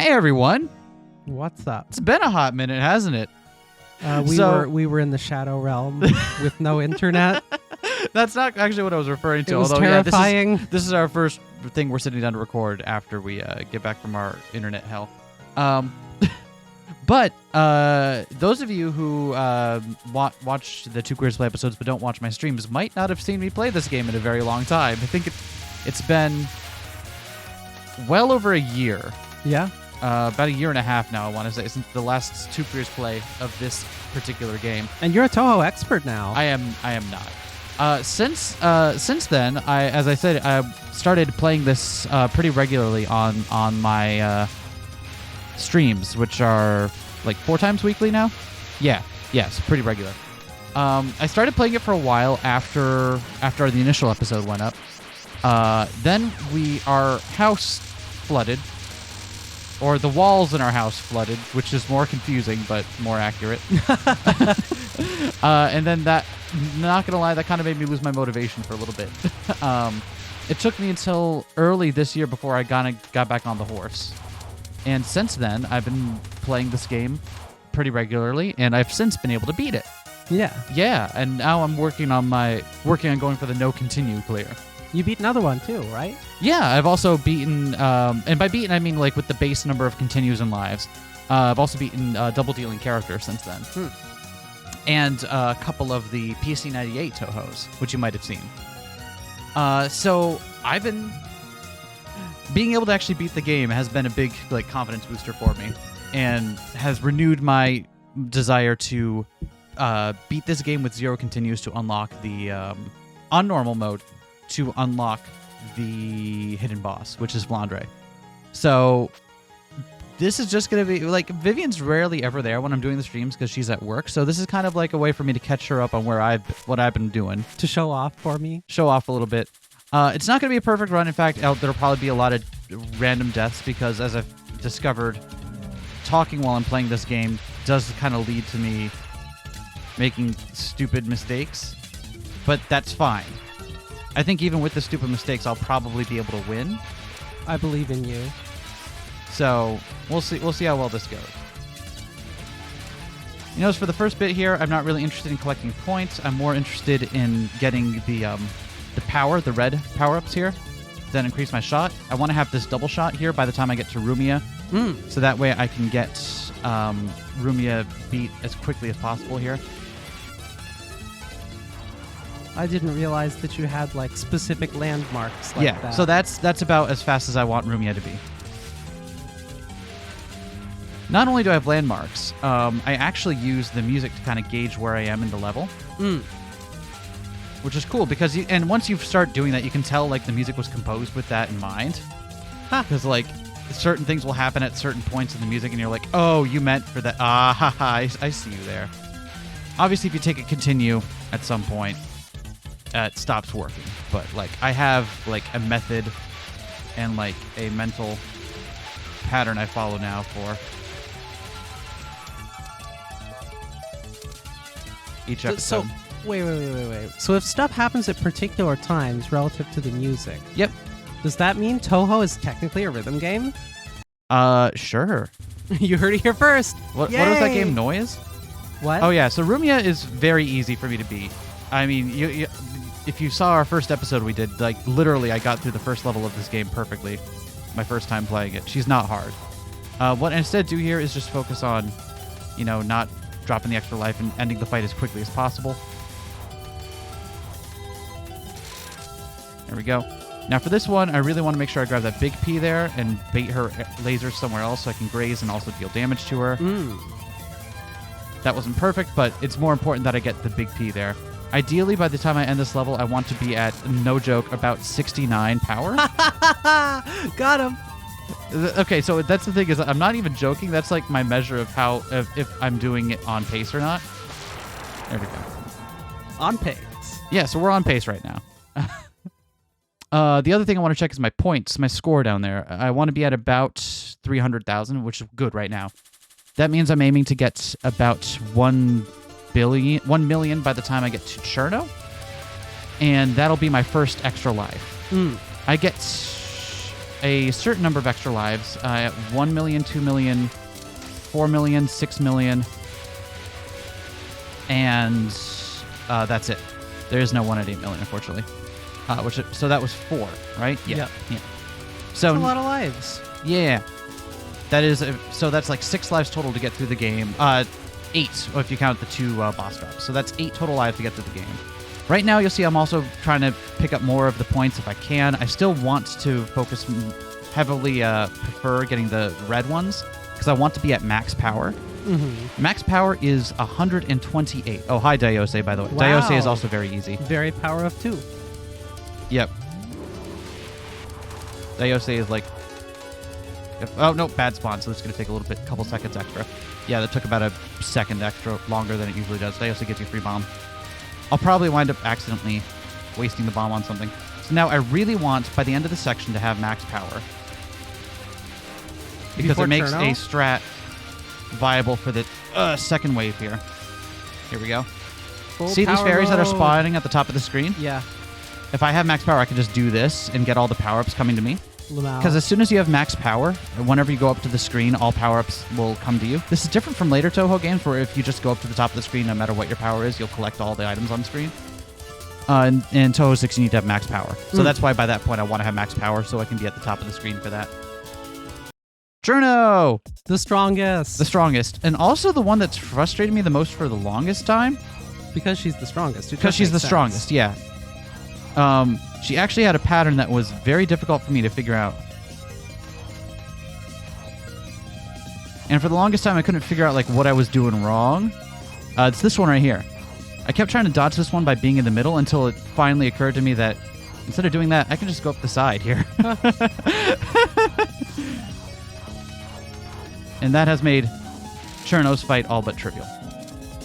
Hey everyone! What's up? It's been a hot minute, hasn't it? We were in the shadow realm with no internet. That's not actually what I was referring to. It was although, terrifying. Yeah, this is our first thing we're sitting down to record after we get back from our internet hell. But those of you who watch the Two Queers Play episodes but don't watch my streams might not have seen me play this game in a very long time. I think it's been well over a year. Yeah. About a year and a half now, I want to say, since the last Two Queers Play of this particular game. And you're a Touhou expert now. I am not. Since then, as I said, I started playing this pretty regularly on my streams, which are like 4 times weekly now. Yes, pretty regular. I started playing it for a while after the initial episode went up. Then our house flooded, or the walls in our house flooded, which is more confusing but more accurate. And then that, not gonna lie, that kind of made me lose my motivation for a little bit. It took me until early this year before I got back on the horse. And since then, I've been playing this game pretty regularly, and I've since been able to beat it. Yeah. Yeah, and now I'm working on going for the no continue clear. You beat another one too, right? Yeah, I've also beaten, and by beaten I mean like with the base number of continues and lives. I've also beaten double dealing characters since then. And a couple of the PC98 Touhous, which you might have seen. So I've been... Being able to actually beat the game has been a big confidence booster for me, and has renewed my desire to beat this game with 0 continues to unlock the on normal mode, to unlock the hidden boss, which is Flandre. So this is just going to be Vivian's rarely ever there when I'm doing the streams because she's at work. So this is kind of like a way for me to catch her up on what I've been doing. To show off for me? Show off a little bit. It's not going to be a perfect run. In fact, there'll probably be a lot of random deaths because, as I've discovered, talking while I'm playing this game does kind of lead to me making stupid mistakes. But that's fine. I think even with the stupid mistakes, I'll probably be able to win. I believe in you. So we'll see. We'll see how well this goes. You notice for the first bit here, I'm not really interested in collecting points. I'm more interested in getting the red power-ups here that increase my shot. I want to have this double shot here by the time I get to Romelia, so that way I can get Romelia beat as quickly as possible here. I didn't realize that you had specific landmarks like that. So that's about as fast as I want Romelia to be. Not only do I have landmarks, I actually use the music to kind of gauge where I am in the level. Which is cool because once you start doing that, you can tell the music was composed with that in mind. Because certain things will happen at certain points in the music, and you're like, oh, you meant for that. I see you there. Obviously, if you take a continue at some point, it stops working. But I have a method and a mental pattern I follow now for each episode. So wait. So if stuff happens at particular times relative to the music, yep. Does that mean Touhou is technically a rhythm game? Sure. You heard it here first. What was that game? Noise? What? Oh yeah. So Romelia is very easy for me to beat. I mean, if you saw our first episode we did, literally I got through the first level of this game perfectly. My first time playing it. She's not hard. What I instead do here is just focus on, not dropping the extra life and ending the fight as quickly as possible. There we go. Now for this one, I really want to make sure I grab that big P there and bait her laser somewhere else so I can graze and also deal damage to her. That wasn't perfect, but it's more important that I get the big P there. Ideally, by the time I end this level, I want to be at, no joke, about 69 power. Got him. Okay, so that's the thing is I'm not even joking. That's my measure of if I'm doing it on pace or not. There we go. On pace. Yeah, so we're on pace right now. The other thing I want to check is my points, my score down there. I want to be at about 300,000, which is good right now. That means I'm aiming to get about 1 million by the time I get to Cherno. And that'll be my first extra life. I get a certain number of extra lives. 1 million, 2 million, 4 million, 6 million, and that's it. There is no 1 at 8 million, unfortunately. So that was 4, right? Yep. Yeah. So That's a lot of lives. Yeah. That is so that's like 6 lives total to get through the game. 8 if you count the 2 boss drops. So that's 8 total lives to get through the game. Right now, you'll see I'm also trying to pick up more of the points if I can. I still want to focus heavily, prefer getting the red ones because I want to be at max power. Mm-hmm. Max power is 128. Oh, hi, Dayose, by the way. Wow. Dayose is also very easy. Very power of 2. Yep. Dayose is like... Oh, no, bad spawn, so it's going to take a couple seconds extra. Yeah, that took about a second extra, longer than it usually does. Dayose gives you free bomb. I'll probably wind up accidentally wasting the bomb on something. So now I really want, by the end of the section, to have max power. Because Before it makes Cherno? a strat viable for the second wave here. Here we go. Full See these power fairies that are mode. spawning at the top of the screen? Yeah. If I have max power, I can just do this and get all the power-ups coming to me. Lamau. Because as soon as you have max power, whenever you go up to the screen, all power-ups will come to you. This is different from later Touhou games, where if you just go up to the top of the screen, no matter what your power is, you'll collect all the items on screen. In Touhou 6, you need to have max power. So that's why by that point, I want to have max power, so I can be at the top of the screen for that. Cherno! The strongest. The strongest. And also the one that's frustrated me the most for the longest time. Because she's the strongest. It Because does she's make the sense. strongest, yeah. She actually had a pattern that was very difficult for me to figure out. And for the longest time, I couldn't figure out like what I was doing wrong. It's this one right here. I kept trying to dodge this one by being in the middle until it finally occurred to me that instead of doing that, I can just go up the side here. And that has made Cherno's fight all but trivial.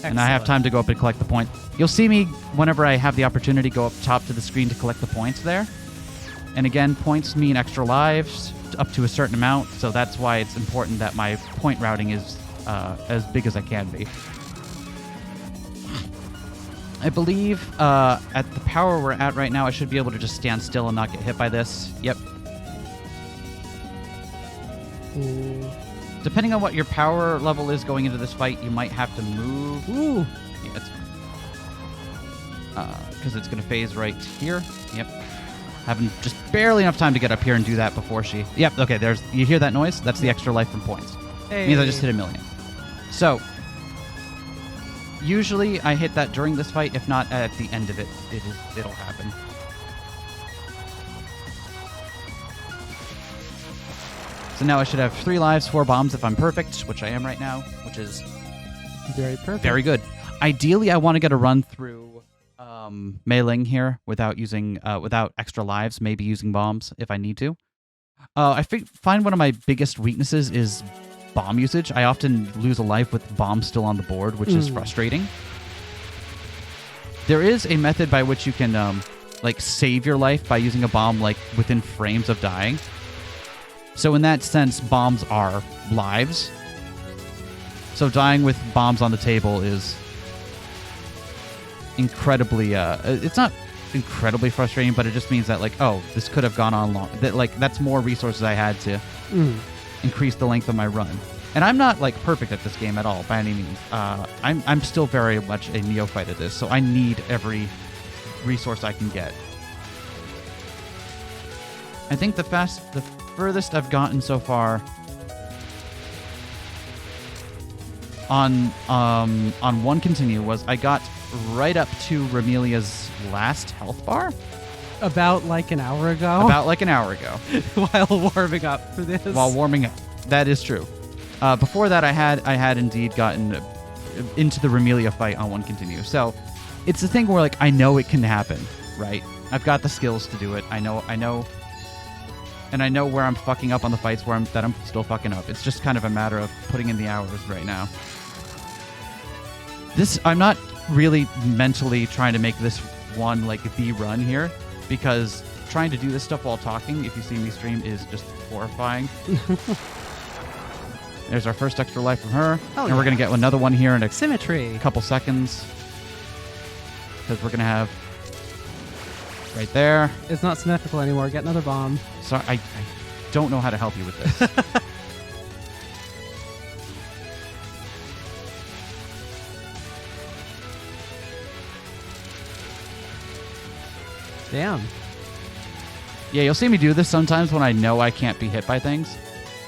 And I have time to go up and collect the point. You'll see me, whenever I have the opportunity, go up top to the screen to collect the points there. And again, points mean extra lives up to a certain amount, so that's why it's important that my point routing is as big as I can be. I believe at the power we're at right now, I should be able to just stand still and not get hit by this. Yep. Ooh. Depending on what your power level is going into this fight, you might have to move. Ooh. Yeah, because it's going to phase right here. Yep. Having just barely enough time to get up here and do that before she... Yep, okay, you hear that noise? That's the extra life from points. Hey. Means I just hit 1 million. So, usually I hit that during this fight. If not, at the end of it, it'll happen. So now I should have 3 lives, 4 bombs if I'm perfect, which I am right now, which is Very perfect. very good. Ideally, I want to get a run through meleeing here without using without extra lives, maybe using bombs if I need to. I find one of my biggest weaknesses is bomb usage. I often lose a life with bombs still on the board, which is frustrating. There is a method by which you can like save your life by using a bomb like within frames of dying. So in that sense, bombs are lives. So dying with bombs on the table is incredibly it's not incredibly frustrating, but it just means that like, oh, this could have gone on long, that like that's more resources I had to increase the length of my run. And I'm not like perfect at this game at all by any means. I'm still very much a neophyte at this, so I need every resource I can get. I think the furthest I've gotten so far on one continue was I got right up to Romelia's last health bar. About like an hour ago? About like an hour ago. While warming up for this. While warming up. That is true. Before that, I had indeed gotten into the Romelia fight on one continue. So it's a thing where like I know it can happen, right? I've got the skills to do it. I know, and I know where I'm fucking up on the fights where I'm still fucking up. It's just kind of a matter of putting in the hours right now. I'm not really mentally trying to make this one like the run here, because trying to do this stuff while talking, if you see me stream, is just horrifying. There's our first extra life from her. And we're going to get another one here in a Symmetry. couple seconds. Because we're going to have right there. It's not symmetrical anymore. Get another bomb. Sorry, don't know how to help you with this. Damn. Yeah, you'll see me do this sometimes when I know I can't be hit by things.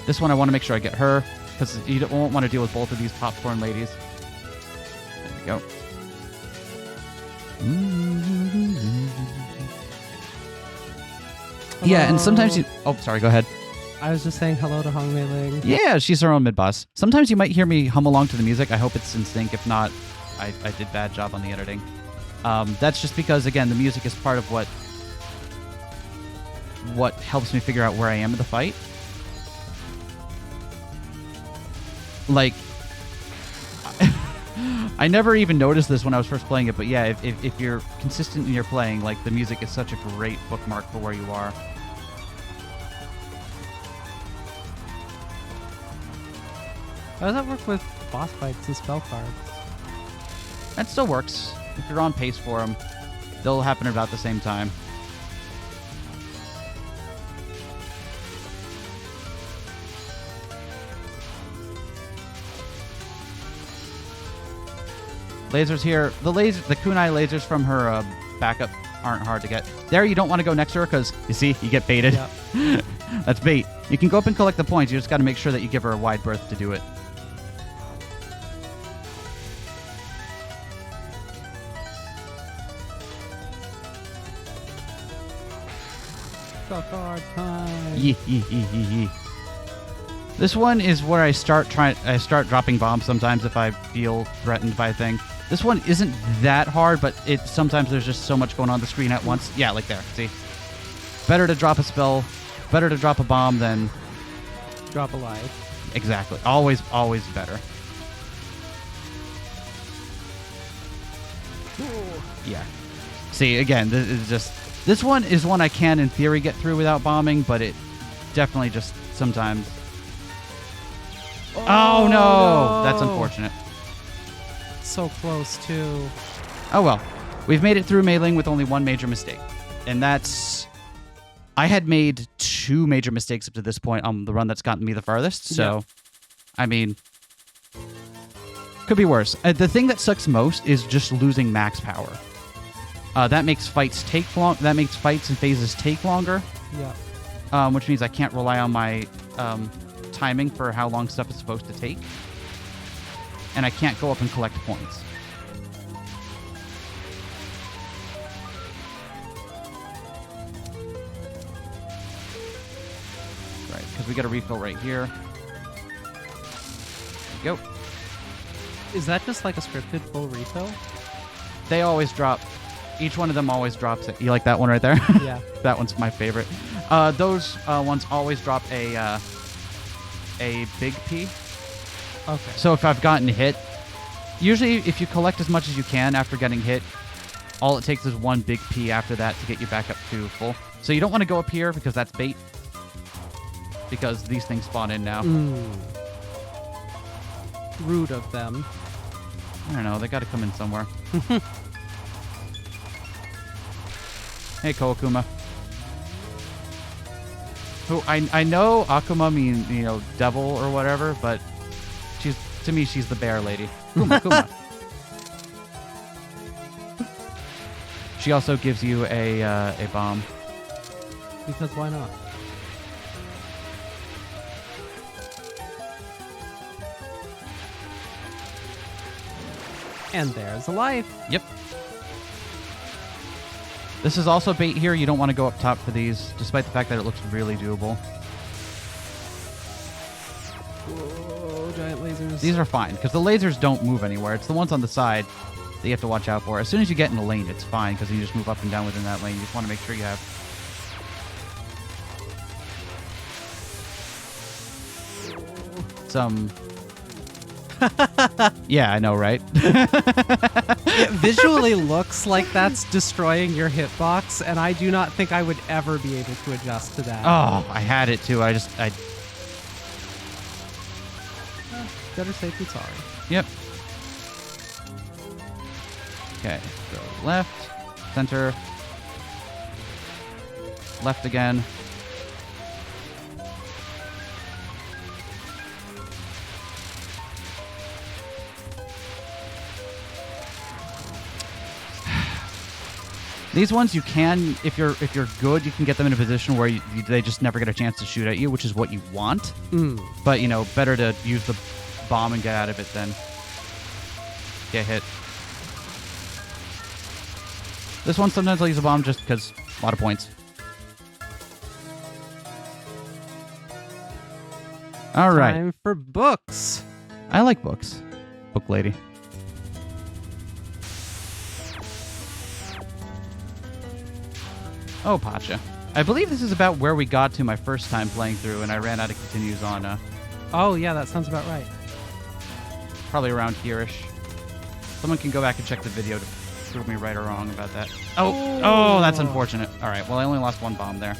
This one I want to make sure I get her, because you won't want to deal with both of these popcorn ladies. There we go. Yeah, and sometimes you... Oh, sorry, go ahead. I was just saying hello to Hong Mei Ling. Yeah, she's her own mid-boss. Sometimes you might hear me hum along to the music. I hope it's in sync. If not, I did a bad job on the editing. That's just because, again, the music is part of what helps me figure out where I am in the fight. Like, I never even noticed this when I was first playing it, but yeah, if you're consistent in your playing, like, the music is such a great bookmark for where you are. How does that work with boss fights and spell cards? That still works. If you're on pace for them, they'll happen at about the same time. Lasers here. The kunai lasers from her backup aren't hard to get. There, you don't want to go next to her because, you see, you get baited. Yep. That's bait. You can go up and collect the points. You just got to make sure that you give her a wide berth to do it. Card time. Yee. This one is where I start dropping bombs sometimes if I feel threatened by a thing. This one isn't that hard, but sometimes there's just so much going on the screen at once. Yeah, like there. See? Better to drop a spell, better to drop a bomb than drop a life. Exactly. Always better. Ooh. Yeah. See, again, this one is one I can, in theory, get through without bombing, but it definitely just sometimes... Oh, no! That's unfortunate. So close, too. Oh, well. We've made it through Mei Ling with only one major mistake. And that's... I had made 2 major mistakes up to this point on the run that's gotten me the farthest, so... Yeah. I mean... Could be worse. The thing that sucks most is just losing max power. That makes fights that makes fights and phases take longer. Yeah. Which means I can't rely on my timing for how long stuff is supposed to take. And I can't go up and collect points. Right, because we got a refill right here. There we go. Is that just like a scripted full refill? They always drop. Each one of them always drops it. You like that one right there? Yeah. That one's my favorite. Those ones always drop a big P. Okay. So if I've gotten hit, usually if you collect as much as you can after getting hit, all it takes is one big P after that to get you back up to full. So you don't want to go up here because that's bait. Because these things spawn in now. Rude of them. I don't know. They got to come in somewhere. Hey, Koakuma. Who I know Akuma means, devil or whatever, but to me she's the bear lady. Kuma. She also gives you a bomb. Because why not? And there's a life. Yep. This is also bait here. You don't want to go up top for these, despite the fact that it looks really doable. Whoa, giant lasers. These are fine, because the lasers don't move anywhere. It's the ones on the side that you have to watch out for. As soon as you get in a lane, it's fine, because you just move up and down within that lane. You just want to make sure you have... some... Yeah, I know, right? It visually looks like that's destroying your hitbox, and I do not think I would ever be able to adjust to that. Oh, I had it too. I better safe than sorry. Yep. Okay, go left, center, left again. These ones you can, if you're good, you can get them in a position where they just never get a chance to shoot at you, which is what you want. But, you know, better to use the bomb and get out of it than get hit. This one, sometimes I'll use a bomb just because a lot of points. All right. Time for books. I like books. Book lady. Oh, Pacha. I believe this is about where we got to my first time playing through, and I ran out of continues on, Oh, yeah, that sounds about right. probably around here-ish. Someone can go back and check the video to prove me right or wrong about that. Oh, that's unfortunate. All right, well, I only lost one bomb there.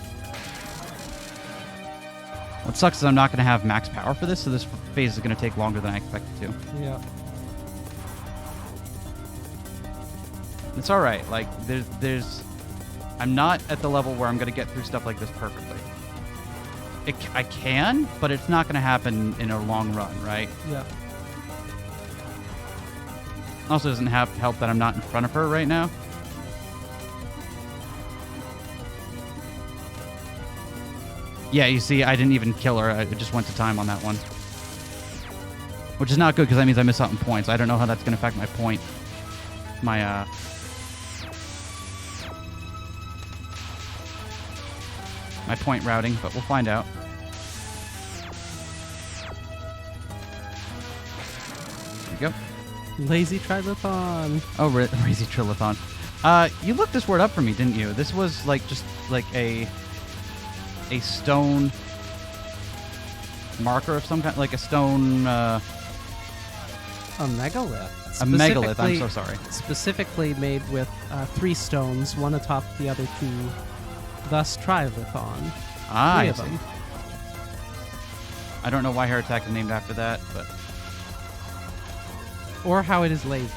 What sucks is I'm not going to have max power for this, so this phase is going to take longer than I expected to. Yeah. It's all right. Like, there's... I'm not at the level where I'm going to get through stuff like this perfectly. I can, but it's not going to happen in a long run, right? Yeah. Also doesn't help that I'm not in front of her right now. Yeah, you see, I didn't even kill her. I just went to time on that one. Which is not good, because that means I miss out on points. I don't know how that's going to affect my point. My point routing, but we'll find out. There you go. Lazy Trilithon. Oh, Lazy Trilithon. You looked this word up for me, didn't you? This was like just like a stone marker of some kind, like a stone... A megalith. A megalith, I'm so sorry. Specifically made with 3 stones, one atop the other 2. Thus Trilithon. Ah, 3 I of see. them. I don't know why her attack is named after that, but... Or how it is lazy.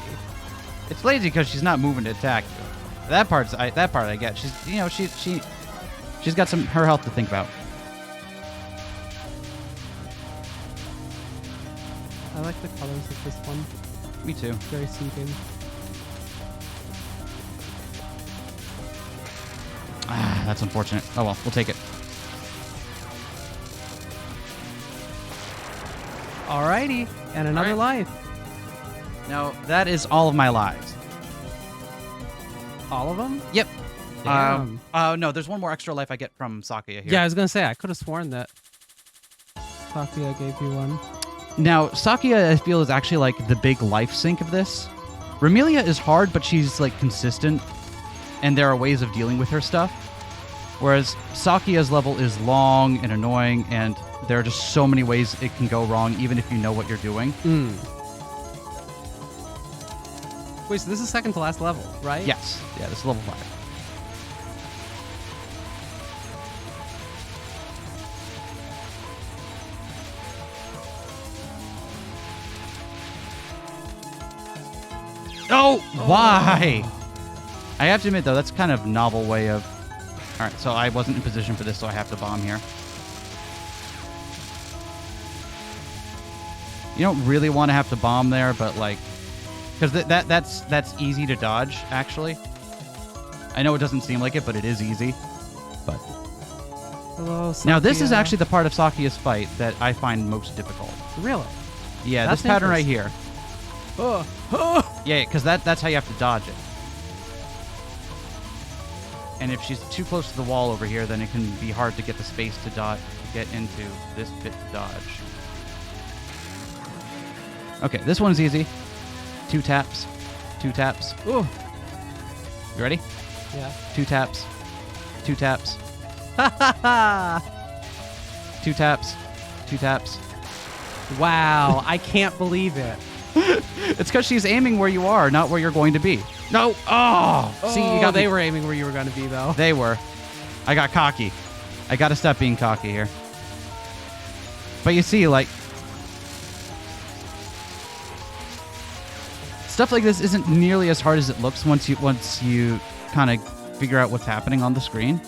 It's lazy because she's not moving to attack. That part I get. She's, you know, she's got her health to think about. I like the colors of this one. Me too. Very soothing. Ah, that's unfortunate. Oh well, we'll take it. Alrighty, and another All right. life. Now, that is all of my lives. All of them? Yep. Damn. No, there's one more extra life I get from Sakuya here. Yeah, I was gonna say I could have sworn that Sakuya gave you one. Now, Sakuya, I feel, is actually like the big life sink of this. Romelia is hard, but she's like consistent, and there are ways of dealing with her stuff. Whereas Sakuya's level is long and annoying, and there are just so many ways it can go wrong, even if you know what you're doing. Wait, so this is second to last level, right? Yes. Yeah, this is level 5. Oh, why? I have to admit, though, that's kind of a novel way of... All right, so I wasn't in position for this, so I have to bomb here. You don't really want to have to bomb there, but, like... Because that's easy to dodge, actually. I know it doesn't seem like it, but it is easy. But... Hello, Sakuya. Now, this is actually the part of Sakuya's fight that I find most difficult. Really? Yeah, That's this pattern right interesting. here. Yeah, because that's how you have to dodge it. And if she's too close to the wall over here, then it can be hard to get the space to get into this bit to dodge. Okay, this one's easy. 2 taps. 2 taps. Ooh. You ready? Yeah. 2 taps. 2 taps. Ha ha ha! 2 taps. 2 taps. Wow, I can't believe it. It's because she's aiming where you are, not where you're going to be. No! Oh! See, you got they were aiming where you were going to be, though. They were. I got cocky. I got to stop being cocky here. But you see, like... Stuff like this isn't nearly as hard as it looks once you kind of figure out what's happening on the screen.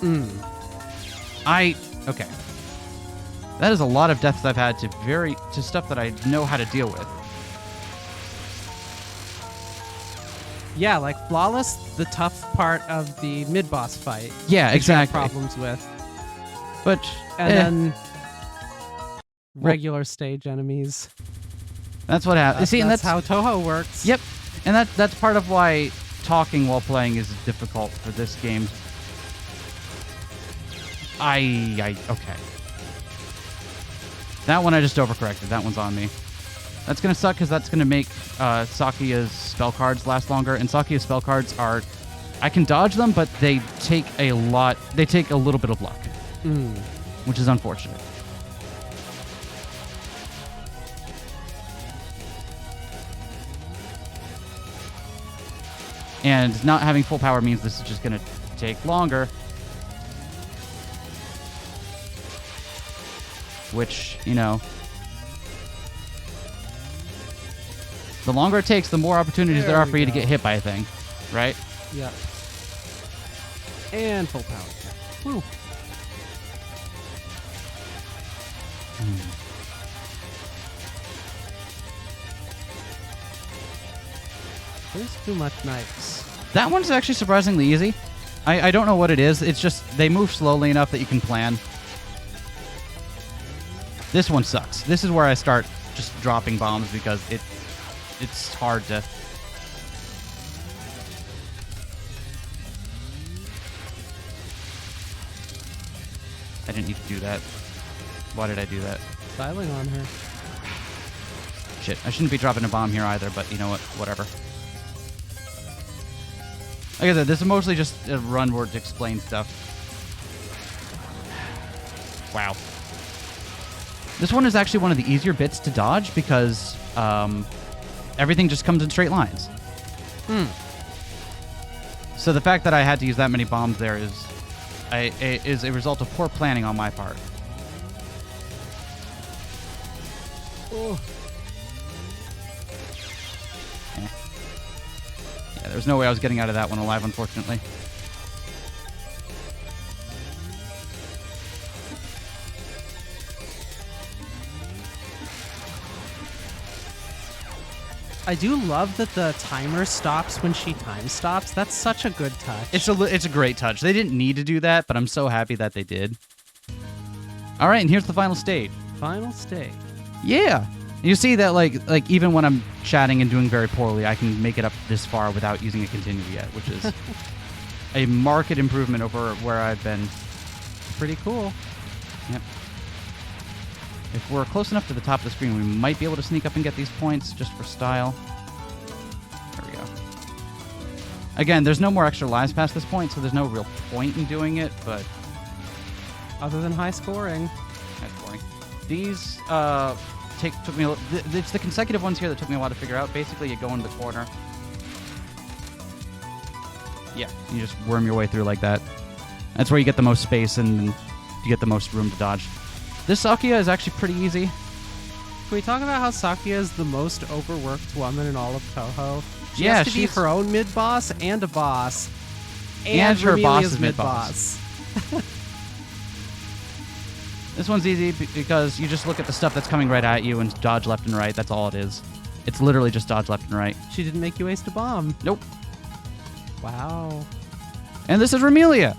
Okay. That is a lot of deaths I've had to stuff that I know how to deal with. Yeah, like Flawless, the tough part of the mid-boss fight. Yeah, which you have exactly. problems with. But And then regular stage enemies. that's what happens. See, and that's how Touhou works. Yep, and that's part of why talking while playing is difficult for this game. Okay. That one I just overcorrected. That one's on me. That's gonna suck because that's gonna make Sakuya's spell cards last longer. And Sakuya's spell cards are, I can dodge them, but they take a lot. They take a little bit of luck, which is unfortunate. And not having full power means this is just gonna take longer. Which, you know, the longer it takes, the more opportunities there are for you to get hit by a thing, right? Yep. And full power. Woo. There's too much knives. That one's actually surprisingly easy. I don't know what it is. It's just they move slowly enough that you can plan. This one sucks. This is where I start just dropping bombs because it's hard to... I didn't need to do that. Why did I do that? Styling on her. Shit, I shouldn't be dropping a bomb here either, but you know what? Whatever. Like I said, this is mostly just a run where to explain stuff. Wow. This one is actually one of the easier bits to dodge because everything just comes in straight lines. So the fact that I had to use that many bombs there is a result of poor planning on my part. Oh. Yeah, there's no way I was getting out of that one alive, unfortunately. I do love that the timer stops when she time stops. That's such a good touch. It's a great touch. They didn't need to do that, but I'm so happy that they did. All right, and here's the final stage. Final stage. Yeah. You see that like even when I'm chatting and doing very poorly, I can make it up this far without using a continue yet, which is a marked improvement over where I've been. Pretty cool. Yep. If we're close enough to the top of the screen, we might be able to sneak up and get these points just for style. There we go. Again, there's no more extra lives past this point, so there's no real point in doing it, but... Other than high scoring. High scoring. These took me a it's the consecutive ones here that took me a while to figure out. Basically, you go into the corner. Yeah, you just worm your way through like that. That's where you get the most space and you get the most room to dodge. This Sakuya is actually pretty easy. Can we talk about how Sakuya is the most overworked woman in all of Touhou? She Yeah, has to be her own mid-boss and a boss. And her Romelia's boss's mid-boss. This one's easy because you just look at the stuff that's coming right at you and dodge left and right. That's all it is. It's literally just dodge left and right. She didn't make you waste a bomb. Nope. Wow. And this is Romelia.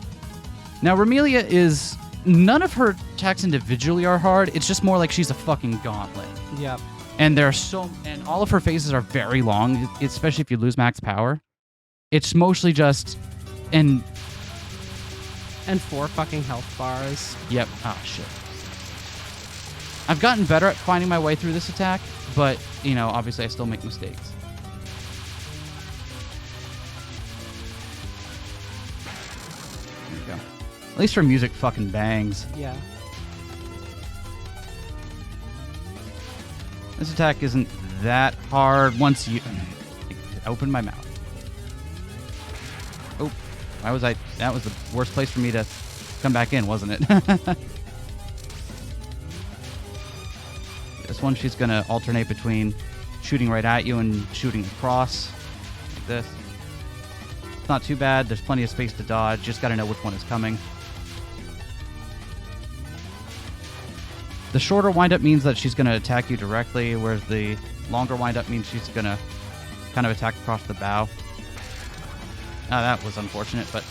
Now, Romelia is... None of her attacks individually are hard. It's just more like she's a fucking gauntlet. Yep. And and all of her phases are very long, especially if you lose max power. It's mostly just... And 4 fucking health bars. Yep. Oh, shit. I've gotten better at finding my way through this attack, but, you know, obviously I still make mistakes. There we go. At least her music fucking bangs. Yeah. This attack isn't that hard once you... Open my mouth. Oh, why was I... That was the worst place for me to come back in, wasn't it? This one, she's going to alternate between shooting right at you and shooting across. Like this. It's not too bad. There's plenty of space to dodge. Just got to know which one is coming. The shorter windup means that she's going to attack you directly, whereas the longer windup means she's going to kind of attack across the bow. That was unfortunate, but...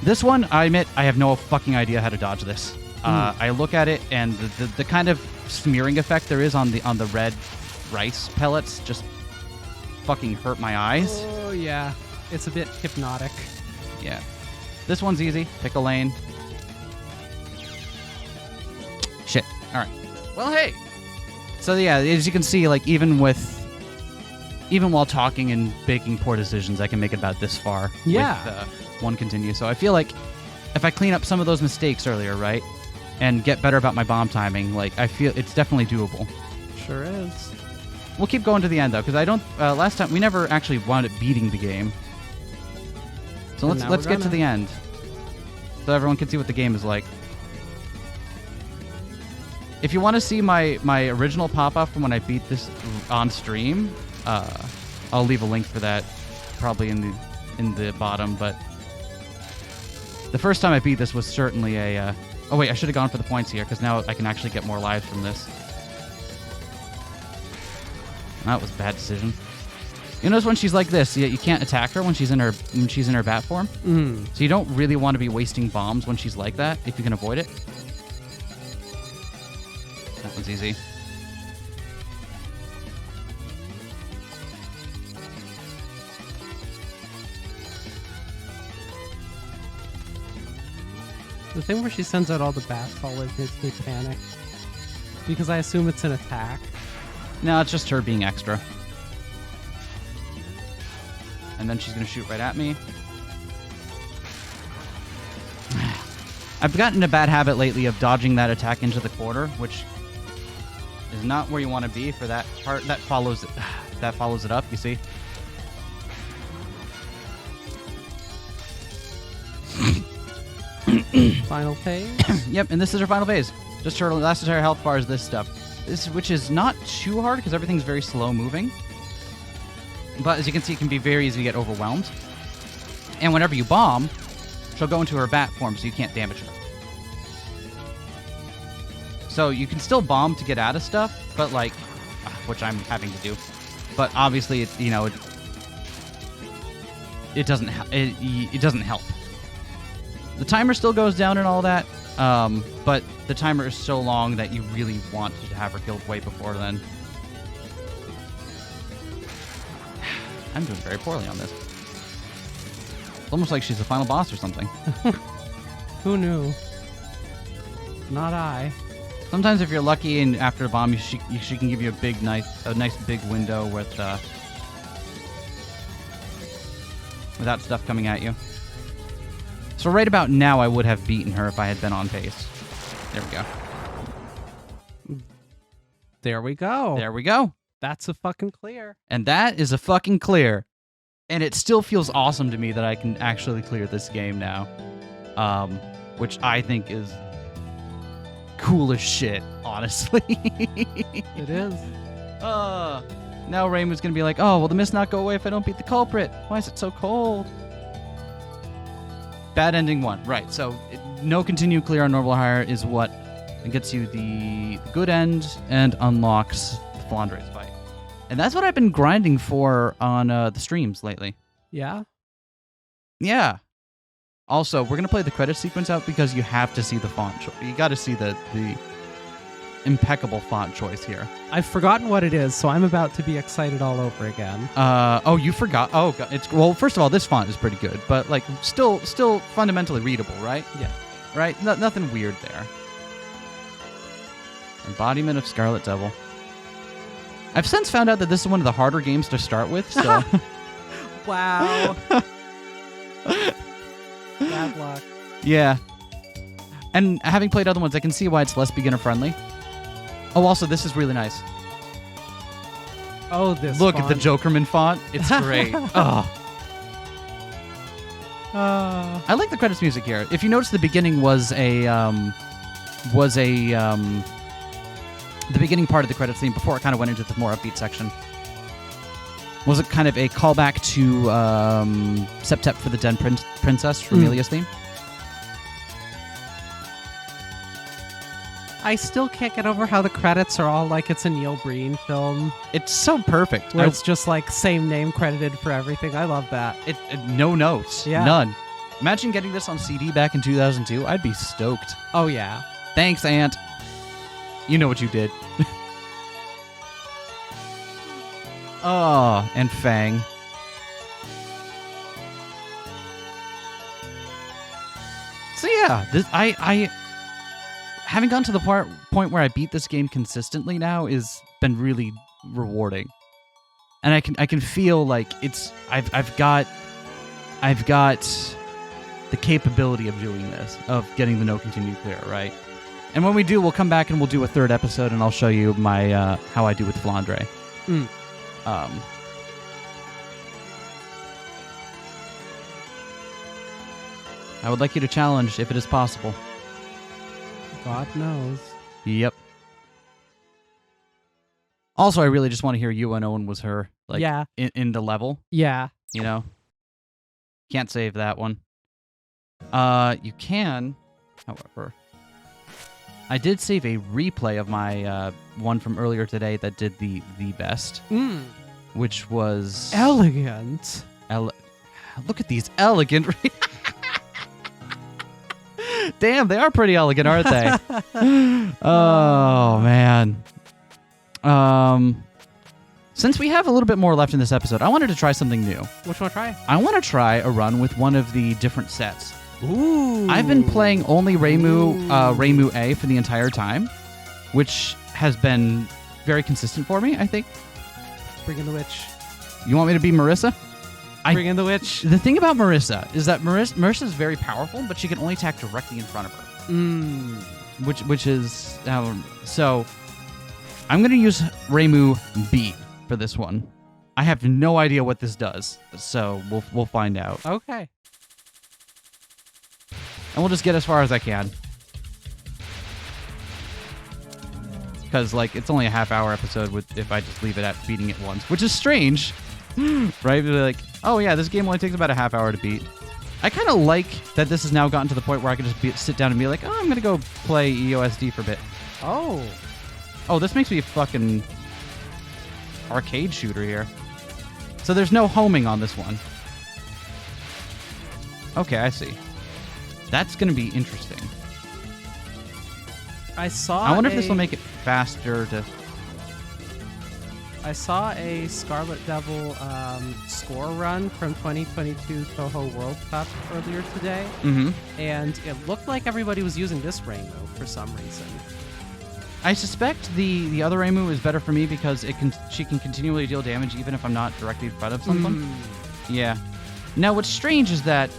This one, I admit, I have no fucking idea how to dodge this. I look at it, and the kind of smearing effect there is on the red rice pellets just fucking hurt my eyes. Oh, yeah. It's a bit hypnotic. Yeah. This one's easy. Pick a lane. Shit. All right. Well, hey. So, yeah, as you can see, like, even while talking and making poor decisions, I can make it about this far. Yeah. With, one continue. So I feel like if I clean up some of those mistakes earlier, right, and get better about my bomb timing, like, I feel it's definitely doable. Sure is. We'll keep going to the end, though, because I don't... last time, we never actually wound up beating the game. So let's get to the end. So everyone can see what the game is like. If you want to see my original pop-up from when I beat this on stream, I'll leave a link for that probably in the bottom, but... The first time I beat this was certainly a... oh, wait, I should have gone for the points here, because now I can actually get more lives from this. That was a bad decision. You notice when she's like this, you can't attack her when she's in her bat form? So you don't really want to be wasting bombs when she's like that, if you can avoid it. That was easy. The thing where she sends out all the bats always makes me panic. Because I assume it's an attack. No, it's just her being extra. And then she's going to shoot right at me. I've gotten a bad habit lately of dodging that attack into the quarter, which is not where you want to be for that part. That follows it up, you see? Final phase? Yep, and this is her final phase. Just her last entire health bar is this stuff. Which is not too hard because everything's very slow moving. But as you can see, it can be very easy to get overwhelmed. And whenever you bomb, she'll go into her bat form so you can't damage her. So you can still bomb to get out of stuff, but like, which I'm having to do. But obviously, it doesn't help. The timer still goes down and all that, but the timer is so long that you really want to have her killed way before then. I'm doing very poorly on this. It's almost like she's the final boss or something. Who knew? Not I. Sometimes if you're lucky and after a bomb, she can give you a nice big window without stuff coming at you. So right about now, I would have beaten her if I had been on pace. There we go. There we go. There we go. That's a fucking clear. And that is a fucking clear. And it still feels awesome to me that I can actually clear this game now. Which I think is cool as shit, honestly. It is. Now Raymond's going to be like, oh, will the mist not go away if I don't beat the culprit? Why is it so cold? Bad ending 1. Right, so no continue clear on normal hire is what gets you the good end and unlocks the Flandre's fight. And that's what I've been grinding for on the streams lately. Yeah? Yeah. Also, we're going to play the credit sequence out because you have to see the font. You got to see the impeccable font choice here. I've forgotten what it is, so I'm about to be excited all over again. Oh, you forgot. Oh, God. Well, first of all, this font is pretty good, but like still fundamentally readable, right? Yeah. Right? Nothing weird there. Embodiment of Scarlet Devil. I've since found out that this is one of the harder games to start with, so... Wow. Bad luck. Yeah. And having played other ones, I can see why it's less beginner-friendly. Oh, also, this is really nice. Oh, this Look font. at the Jokerman font. It's great. Oh. I like the credits music here. If you notice, the beginning was the beginning part of the credits theme before it kind of went into the more upbeat section. Was it kind of a callback to Septet for the Den Princess, Romelia's theme? I still can't get over how the credits are all like it's a Neil Breen film. It's so perfect. Where it's just like same name credited for everything. I love that. No notes. Yeah. None. Imagine getting this on CD back in 2002. I'd be stoked. Oh, yeah. Thanks, Aunt. You know what you did. Oh, and Fang. So yeah, I having gotten to the point where I beat this game consistently now is been really rewarding, and I can feel like I've got the capability of doing this, of getting the no continue clear, right? And when we do, we'll come back and we'll do a third episode, and I'll show you my how I do with Flandre. I would like you to challenge if it is possible. God knows. Yep. Also, I really just want to hear you and Owen was her. Like, yeah. In the level. Yeah. You know? Can't save that one. You can, however. I did save a replay of my one from earlier today that did the best. Which was... Elegant. Look at these elegant... Damn, they are pretty elegant, aren't they? Oh, man. Since we have a little bit more left in this episode, I wanted to try something new. Which one try? I want to try a run with one of the different sets. Ooh. I've been playing only Reimu A for the entire time, which has been very consistent for me, I think. Bring in the witch. You want me to be Marissa? Bring in the witch. The thing about Marissa is that Marissa is very powerful, but she can only attack directly in front of her. Which is... so, I'm going to use Reimu B for this one. I have no idea what this does, so we'll find out. Okay. And we'll just get as far as I can. Because, like, it's only a half-hour episode if I just leave it at beating it once, which is strange. Right? Like, oh yeah, this game only takes about a half hour to beat. I kind of like that this has now gotten to the point where I can just sit down and be like, oh, I'm going to go play EOSD for a bit. Oh, this makes me a fucking arcade shooter here. So there's no homing on this one. Okay, I see. That's going to be interesting. I wonder if this will make it faster to... I saw a Scarlet Devil score run from 2022 Touhou World Cup earlier today, and it looked like everybody was using this Reimu for some reason. I suspect the other Reimu is better for me because she can continually deal damage even if I'm not directly in front of someone. Yeah. Now, what's strange is that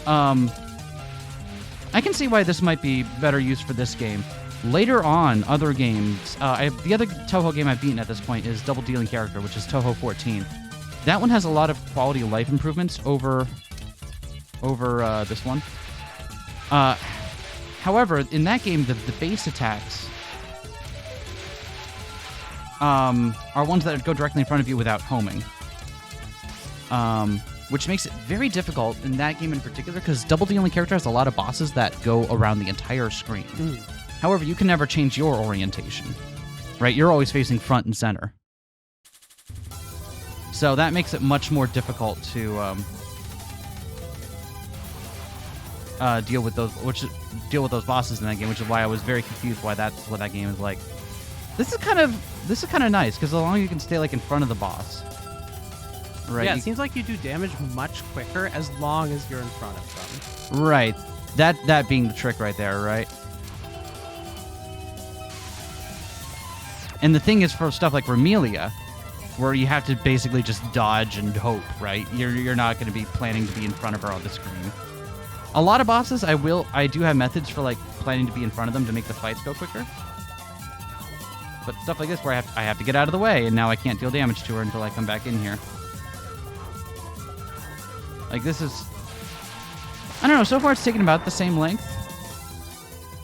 I can see why this might be better used for this game. Later on, other games, the other Touhou game I've beaten at this point is Double Dealing Character, which is Touhou 14. That one has a lot of quality of life improvements over this one. However, in that game, the base attacks are ones that go directly in front of you without homing. Which makes it very difficult in that game in particular, because Double Dealing Character has a lot of bosses that go around the entire screen. However, you can never change your orientation, right? You're always facing front and center. So that makes it much more difficult to deal with those bosses in that game, which is why I was very confused why that's what that game is like. This is kind of nice because as long as you can stay like in front of the boss, right? Yeah, it seems like you do damage much quicker as long as you're in front of them. Right. That being the trick right there, right? And the thing is, for stuff like Romelia, where you have to basically just dodge and hope, right? You're not going to be planning to be in front of her on the screen. A lot of bosses, I do have methods for like planning to be in front of them to make the fights go quicker. But stuff like this, where I have to get out of the way, and now I can't deal damage to her until I come back in here. Like this is, I don't know. So far, it's taken about the same length.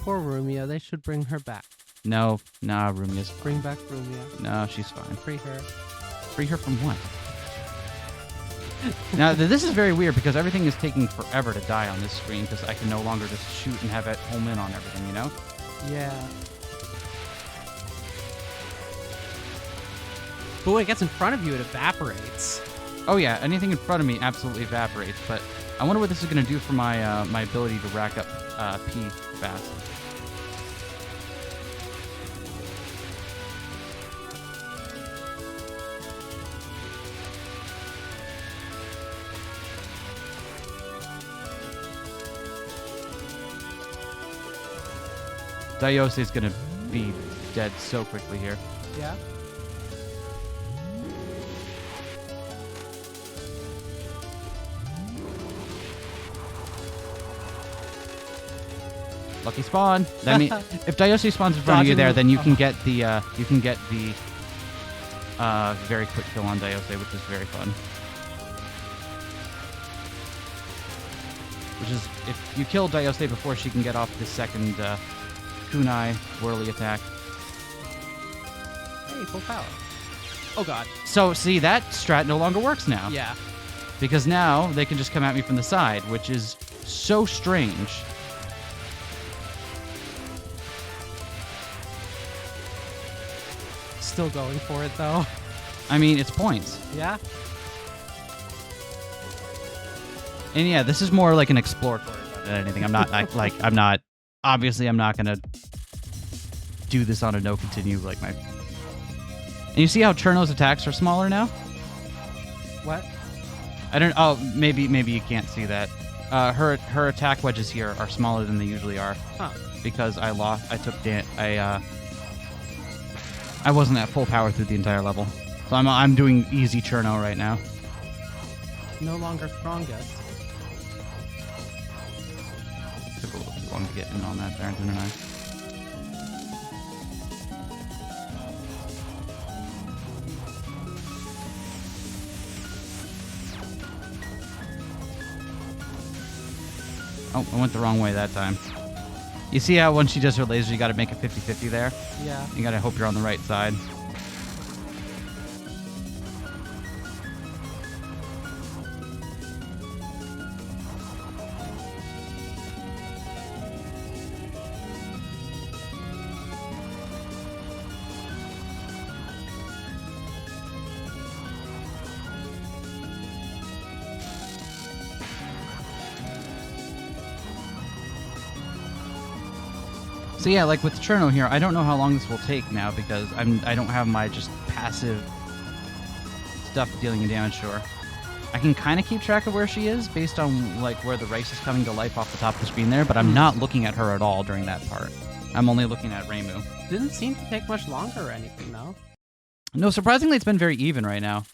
Poor Rumia, they should bring her back. No, nah, Rumia's... Bring back Rumia. No, she's fine. Free her. Free her from what? Now, this is very weird because everything is taking forever to die on this screen because I can no longer just shoot and have it home in on everything, you know? Yeah. But when it gets in front of you, it evaporates. Oh yeah, anything in front of me absolutely evaporates. But I wonder what this is going to do for my my ability to rack up P fast. Dayose is going to be dead so quickly here. Yeah. Lucky spawn. I mean, if Dayose spawns in front of you there, then you can get the very quick kill on Dayose, which is very fun. Which is, if you kill Dayose before she can get off the second kunai whirly attack. Hey, full power. Oh god. So see, that strat no longer works now. Yeah. Because now they can just come at me from the side, which is so strange. Still going for it though. I mean, it's points. Yeah. And yeah, this is more like an exploratory than anything. I'm not obviously I'm not gonna do this on a no continue like my. And you see how Cherno's attacks are smaller now? What? I don't. Oh, maybe you can't see that. Her attack wedges here are smaller than they usually are. Huh. Because I took I wasn't at full power through the entire level, so I'm doing easy Cherno right now. No longer strongest. Took a little too long to get in on that there, didn't I? Oh, I went the wrong way that time. You see how when she does her laser, you gotta make a 50-50 there? Yeah. You gotta hope you're on the right side. So yeah, like with Cherno here, I don't know how long this will take now because I don't have my just passive stuff dealing damage to her. I can kind of keep track of where she is based on like where the rice is coming to life off the top of the screen there, but I'm not looking at her at all during that part. I'm only looking at Reimu. Didn't seem to take much longer or anything though. No, surprisingly, it's been very even right now.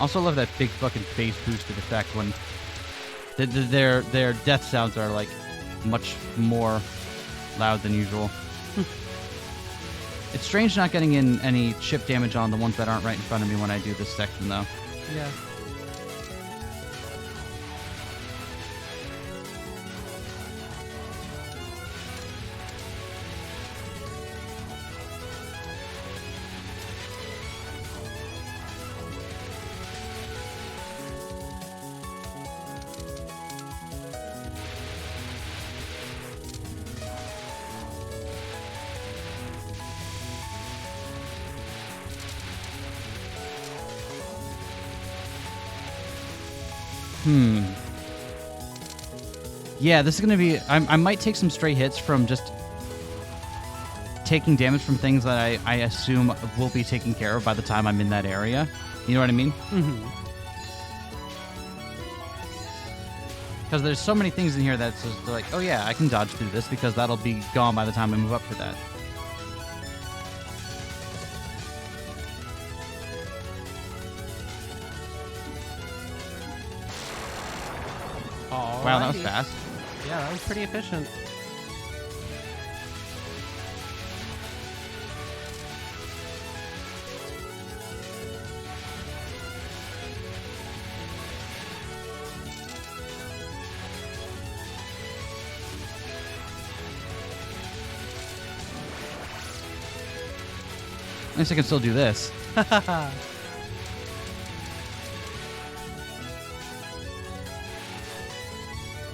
Also love that big fucking bass boosted effect when their death sounds are like much more loud than usual. It's strange not getting in any chip damage on the ones that aren't right in front of me when I do this section though. Yeah. Yeah, this is going to be... I might take some stray hits from just taking damage from things that I assume will be taken care of by the time I'm in that area. You know what I mean? Mm-hmm. Because there's so many things in here that's just like, oh yeah, I can dodge through this because that'll be gone by the time I move up to that. Wow, that was fast. Yeah, that was pretty efficient. At least I can still do this.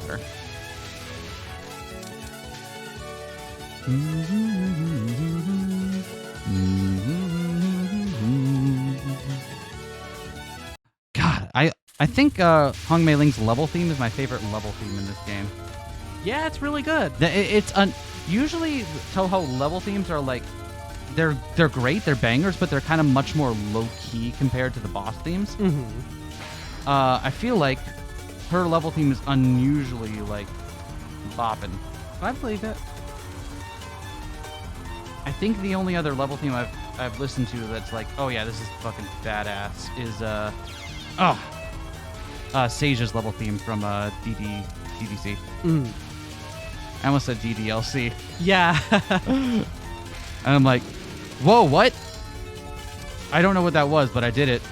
better. God, I think Hong Mei Ling's level theme is my favorite level theme in this game. Yeah, it's really good. Usually Touhou level themes are like they're great, they're bangers, but they're kind of much more low key compared to the boss themes. Mm-hmm. I feel like her level theme is unusually like bopping. I believe it. I think the only other level theme I've listened to that's like, oh yeah, this is fucking badass is Sage's level theme from DDC. Mm. I almost said DDLC. Yeah. And I'm like, whoa, what? I don't know what that was, but I did it.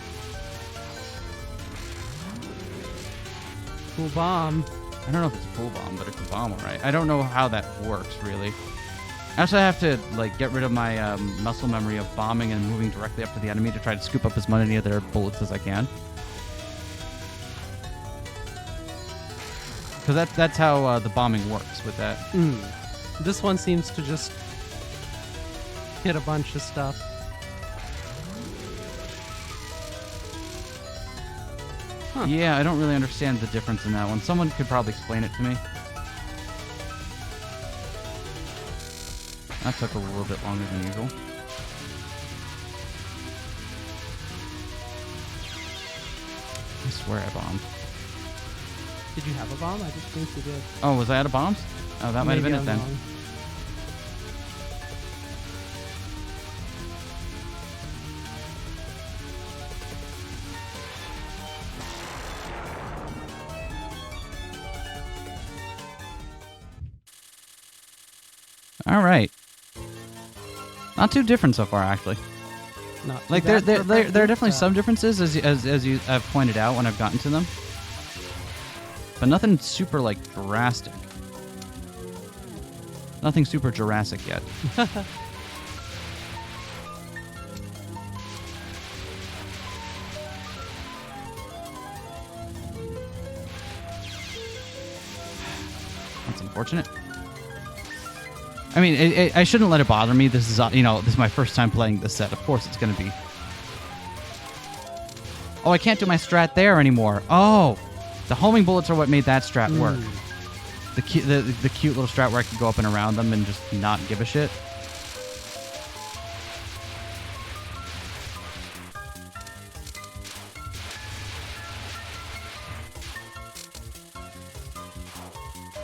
Cool bomb. I don't know if it's a cool bomb, but it's a bomb, all right. I don't know how that works, really. Actually, I have to like get rid of my muscle memory of bombing and moving directly up to the enemy to try to scoop up as many of their bullets as I can. Because that's how the bombing works with that. Mm. This one seems to just hit a bunch of stuff. Huh. Yeah, I don't really understand the difference in that one. Someone could probably explain it to me. That took a little bit longer than usual. I swear I bombed. Did you have a bomb? I just think you did. Oh, was I out of bombs? Oh, that might have been it then. Wrong. All right. Not too different so far, actually. Not too Like bad there for a are definitely practice, some differences as you have pointed out when I've gotten to them, but nothing super like drastic. Nothing super Jurassic yet. That's unfortunate. I mean, I shouldn't let it bother me. This is, this is my first time playing this set. Of course it's going to be. Oh, I can't do my strat there anymore. Oh, the homing bullets are what made that strat work. The cute little strat where I could go up and around them and just not give a shit.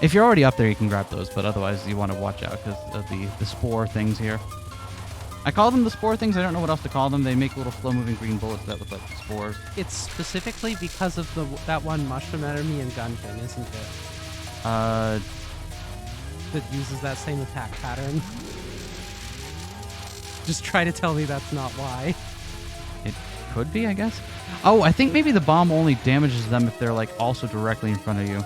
If you're already up there, you can grab those, but otherwise you want to watch out because of the spore things here. I call them the spore things. I don't know what else to call them. They make little slow-moving green bullets that look like spores. It's specifically because of that one mushroom enemy in Gunping, isn't it? That uses that same attack pattern. Just try to tell me that's not why. It could be, I guess. Oh, I think maybe the bomb only damages them if they're like also directly in front of you.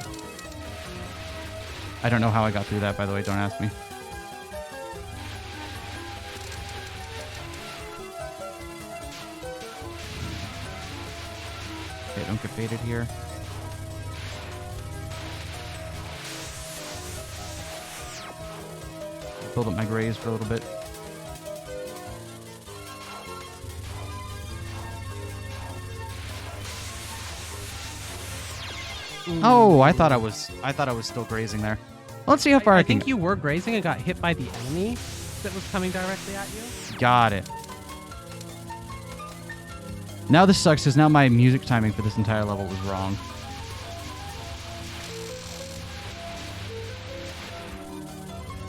I don't know how I got through that, by the way. Don't ask me. Okay, don't get baited here. Build up my Graze for a little bit. Oh, I thought I was still grazing there. Let's see how far I can. I think you were grazing and got hit by the enemy that was coming directly at you. Got it. Now this sucks because now my music timing for this entire level was wrong.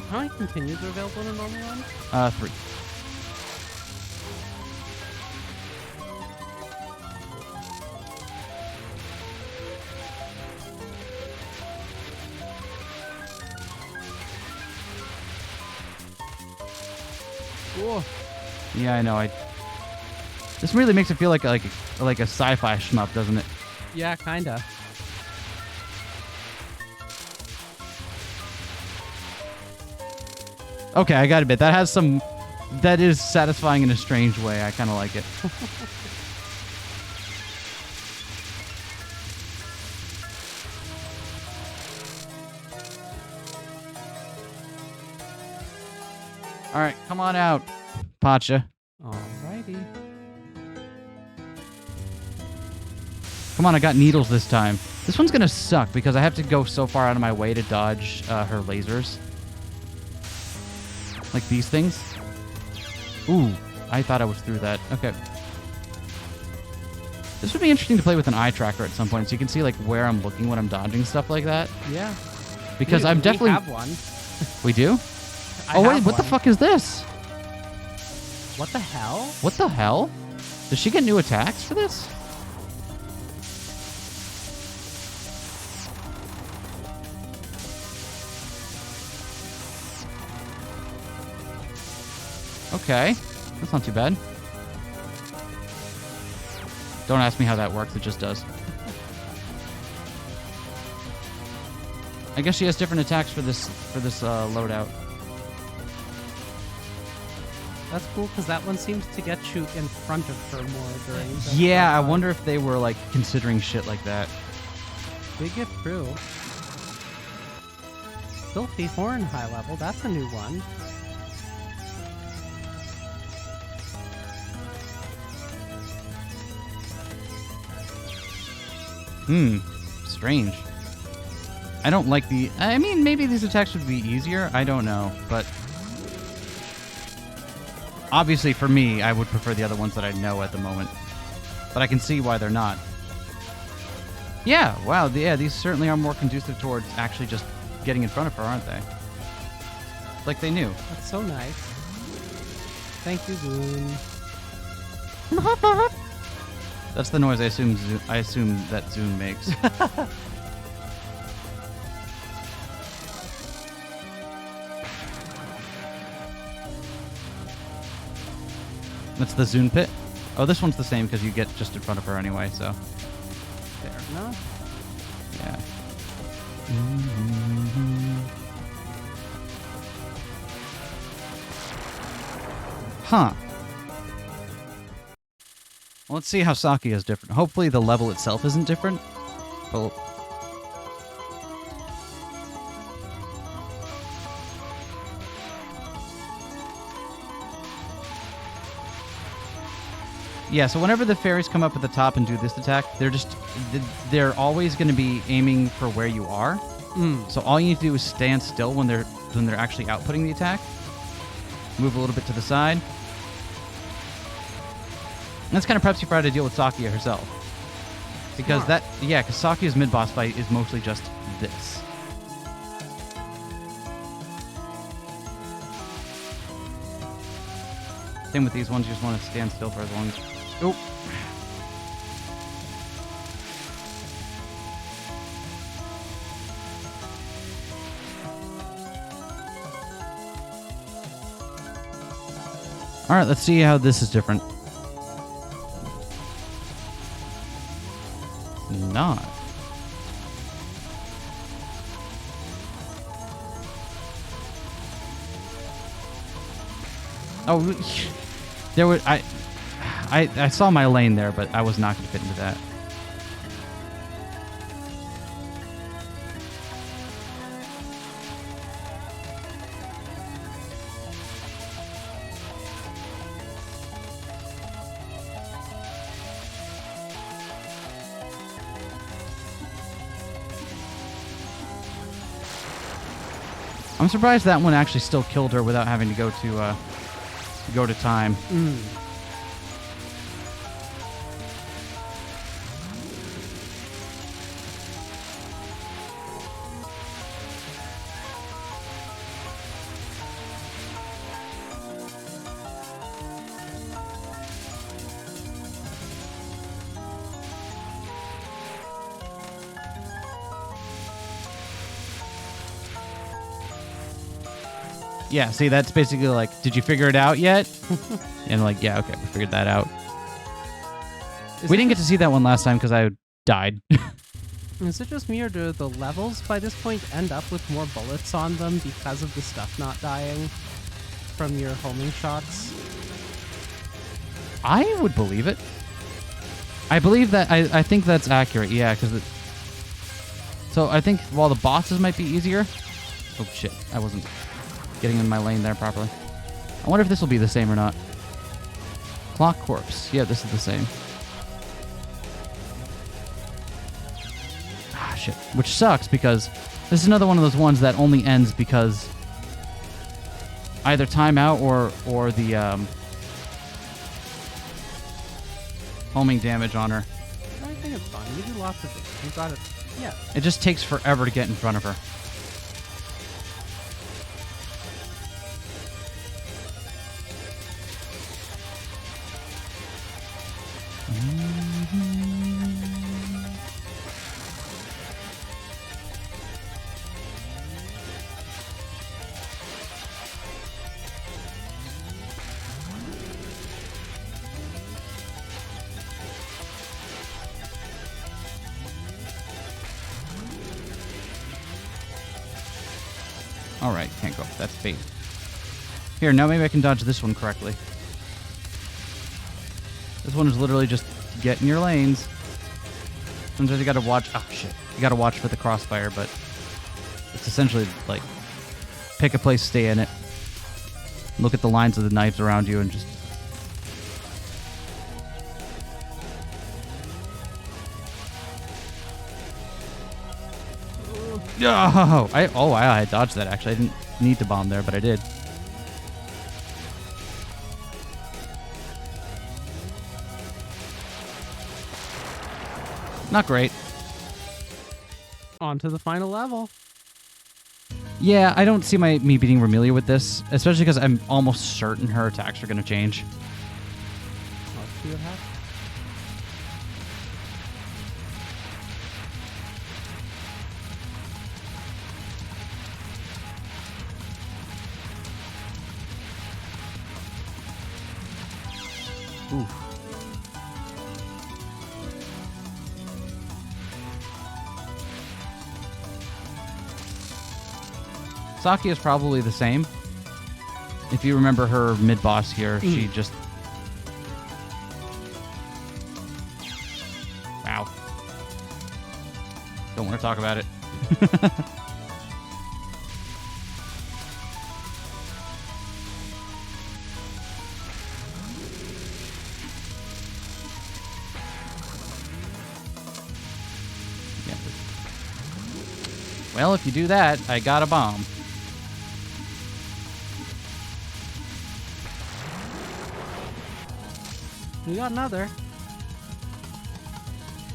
How many continues are available in a normal run? 3. Cool. Yeah, I know. This really makes it feel like a sci-fi shmup, doesn't it? Yeah, kinda. Okay, I gotta admit that is satisfying in a strange way. I kind of like it. All right, come on out, Pacha. Alrighty. Come on, I got needles this time. This one's gonna suck because I have to go so far out of my way to dodge her lasers. Like these things. Ooh, I thought I was through that. Okay. This would be interesting to play with an eye tracker at some point, so you can see like where I'm looking when I'm dodging stuff like that. Yeah. Because I'm definitely. We have one. We do? Oh wait, what the fuck is this? What the hell? What the hell? Does she get new attacks for this? Okay, that's not too bad. Don't ask me how that works, it just does. I guess she has different attacks for this loadout. That's cool, because that one seems to get you in front of her more during the Yeah, I wonder if they were, like, considering shit like that. Big if true. Filthy Horn high level, that's a new one. Strange. I don't like the... I mean, maybe these attacks would be easier. I don't know, but... Obviously, for me, I would prefer the other ones that I know at the moment. But I can see why they're not. Yeah, wow, yeah, these certainly are more conducive towards actually just getting in front of her, aren't they? Like they knew. That's so nice. Thank you, Goon. That's the noise I assume that Zune makes. That's the Zune pit. Oh, this one's the same because you get just in front of her anyway, so. Fair enough. Yeah. Huh. Well, let's see how Saki is different. Hopefully the level itself isn't different. But yeah, so whenever the fairies come up at the top and do this attack, they're always going to be aiming for where you are. So all you need to do is stand still when they're actually outputting the attack. Move a little bit to the side. And that's kind of preps you for how to deal with Sakia herself. Because because Sakia's mid-boss fight is mostly just this. Same with these ones, you just want to stand still for as long as... Oh! Alright, let's see how this is different. Not. Oh, there was I saw my lane there, but I was not going to fit into that. I'm surprised that one actually still killed her without having to go to time. Yeah, see, that's basically like, did you figure it out yet? And like, yeah, okay, we figured that out. We didn't get to see that one last time because I died. Is it just me, or do the levels by this point end up with more bullets on them because of the stuff not dying from your homing shots? I would believe it. I believe that. I think that's accurate, yeah, because so I think while the bosses might be easier... Oh, shit, I wasn't getting in my lane there properly. I wonder if this will be the same or not. Clock Corpse. Yeah, this is the same. Ah, shit. Which sucks because this is another one of those ones that only ends because either timeout or the homing damage on her. I think it's fine. You do lots of it. You got it. Yeah. It just takes forever to get in front of her. Alright, can't go. That's bait. Here, now maybe I can dodge this one correctly. This one is literally just get in your lanes. Sometimes you gotta watch... Oh, shit. You gotta watch for the crossfire, but it's essentially like pick a place, stay in it. Look at the lines of the knives around you and just... Oh, I dodged that, actually. I didn't need to bomb there, but I did. Not great. On to the final level. Yeah, I don't see me beating Romelia with this, especially because I'm almost certain her attacks are going to change. Let's see what happens. Oof. Saki is probably the same. If you remember her mid-boss here, she just... Wow. Don't want to talk about it. Well, if you do that, I got a bomb. We got another.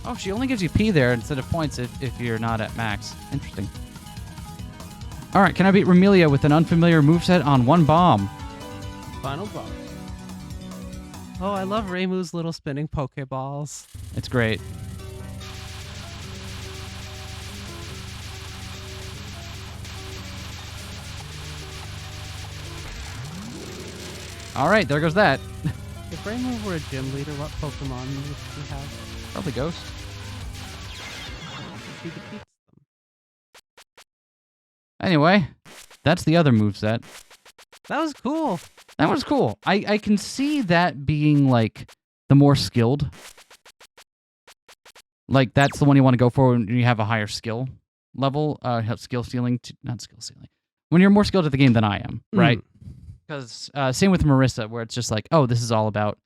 Oh, she only gives you P there instead of points if you're not at max. Interesting. All right, can I beat Romelia with an unfamiliar moveset on one bomb? Final boss. Oh, I love Reimu's little spinning Pokeballs. It's great. All right, there goes that. If Reimu were a gym leader, what Pokemon would he have? Probably Ghost. He defeats them. Anyway, that's the other moveset. That was cool. That was cool. I can see that being, like, the more skilled. Like, that's the one you want to go for when you have a higher skill level. Skill ceiling. Not skill ceiling. When you're more skilled at the game than I am, right? Because same with Marissa, where it's just like, oh, this is all about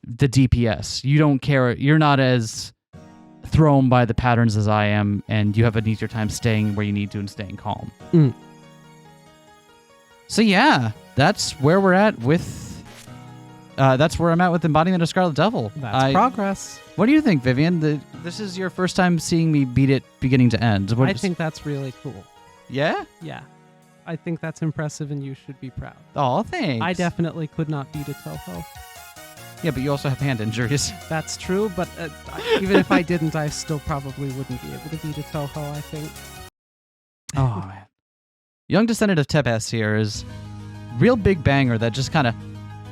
the DPS. You don't care. You're not as thrown by the patterns as I am, and you have an easier time staying where you need to and staying calm. So yeah, that's where we're at with... that's where I'm at with Embodiment of Scarlet Devil. That's progress. What do you think, Vivian? This is your first time seeing me beat it beginning to end. I think that's really cool. Yeah? Yeah. I think that's impressive, and you should be proud. Oh, thanks. I definitely could not beat a Touhou. Yeah, but you also have hand injuries. That's true, but even if I didn't, I still probably wouldn't be able to beat a Touhou, I think. Oh, man. Young Descendant of Tepes here is real big banger that just kind of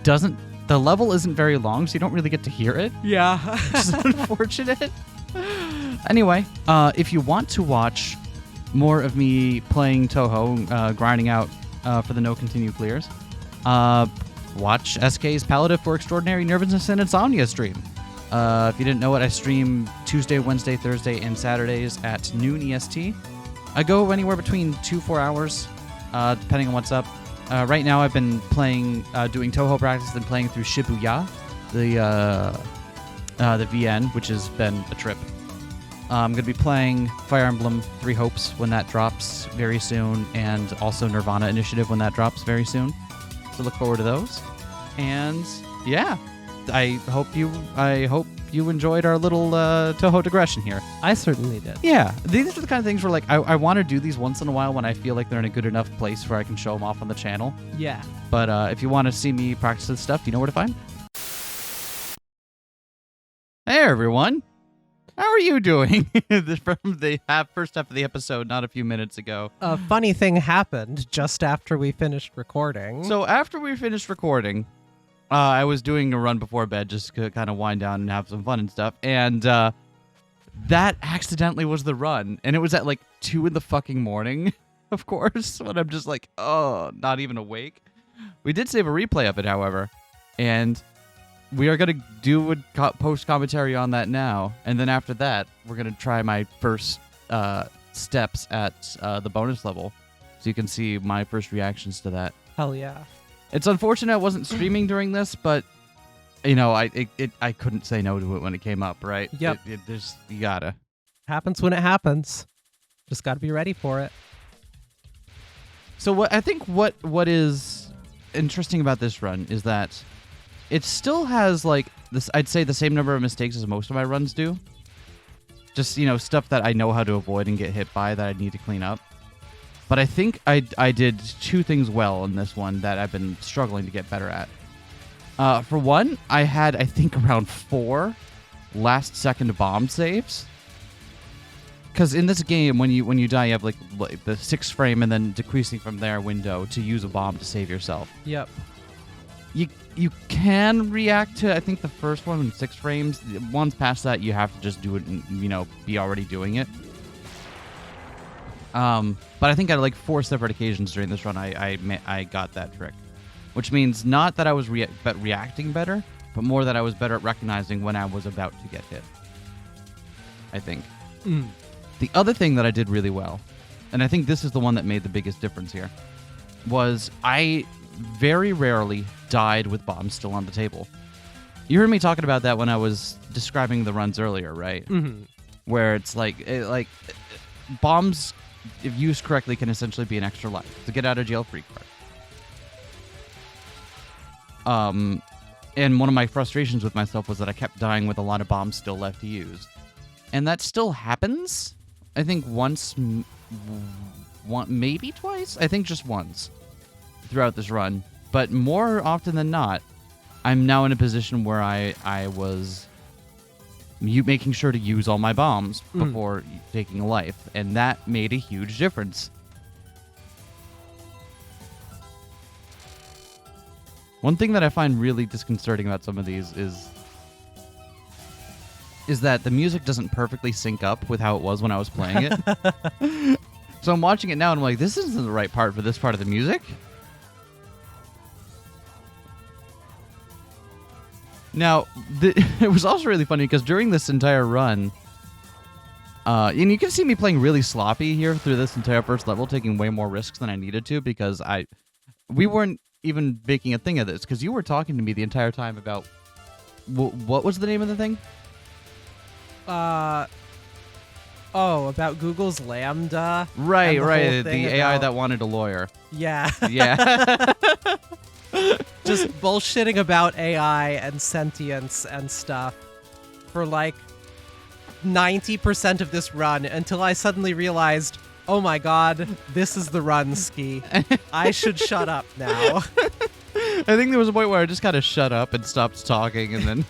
doesn't... The level isn't very long, so you don't really get to hear it. Yeah. Which is unfortunate. Anyway, if you want to watch more of me playing Touhou, grinding out for the no continue clears, watch Eskay's Palliative for Extraordinary Nervousness and Insomnia stream. If you didn't know it, I stream Tuesday, Wednesday, Thursday, and Saturdays at noon EST. I go anywhere between 2-4 hours, depending on what's up. right now I've been playing, doing Touhou practice, then playing through Shibuya, the VN, which has been a trip. I'm going to be playing Fire Emblem Three Hopes when that drops very soon, and also Nirvana Initiative when that drops very soon. So look forward to those. And yeah, I hope you enjoyed our little Touhou digression here. I certainly did. Yeah, these are the kind of things where like I want to do these once in a while when I feel like they're in a good enough place where I can show them off on the channel. Yeah. But if you want to see me practice this stuff, you know where to find. Hey everyone, how are you doing? From the first half of the episode, not a few minutes ago. A funny thing happened just after we finished recording. So after we finished recording, I was doing a run before bed just to kind of wind down and have some fun and stuff. And that accidentally was the run. And it was at like 2 in the fucking morning, of course, when I'm just like, oh, not even awake. We did save a replay of it, however. And we are going to do a post commentary on that now. And then after that, we're going to try my first steps at the bonus level. So you can see my first reactions to that. Hell yeah. It's unfortunate I wasn't streaming during this, but you know, I couldn't say no to it when it came up, right? Yep. You gotta. Happens when it happens. Just gotta be ready for it. So what is interesting about this run is that it still has like this. I'd say the same number of mistakes as most of my runs do. Just, you know, stuff that I know how to avoid and get hit by that I need to clean up. But I think I did 2 things well in this one that I've been struggling to get better at. For one, I had, I think, around 4 last-second bomb saves. Because in this game, when you die, you have like the 6 frame and then decreasing from there window to use a bomb to save yourself. Yep. You can react to, I think, the first one in 6 frames. Once past that, you have to just do it and, you know, be already doing it. But I think at like 4 separate occasions during this run, I got that trick, which means not that I was reacting better, but more that I was better at recognizing when I was about to get hit. I think. The other thing that I did really well, and I think this is the one that made the biggest difference here, was I very rarely died with bombs still on the table. You heard me talking about that when I was describing the runs earlier, right? Mm-hmm. Where it's like bombs, if used correctly, can essentially be an extra life. It's a get out of jail free card. And one of my frustrations with myself was that I kept dying with a lot of bombs still left to use. And that still happens. I think once, maybe twice? I think just once throughout this run. But more often than not, I'm now in a position where I was making sure to use all my bombs before taking a life, and that made a huge difference. One thing that I find really disconcerting about some of these is that the music doesn't perfectly sync up with how it was when I was playing it. So I'm watching it now and I'm like, this isn't the right part for this part of the music. Now, it was also really funny because during this entire run, and you can see me playing really sloppy here through this entire first level, taking way more risks than I needed to because we weren't even making a thing of this because you were talking to me the entire time about what was the name of the thing? About Google's Lambda. Right. The AI that wanted a lawyer. Yeah. Yeah. Just bullshitting about AI and sentience and stuff for like 90% of this run until I suddenly realized, oh my god, this is the run, Ski. I should shut up now. I think there was a point where I just kind of shut up and stopped talking, and then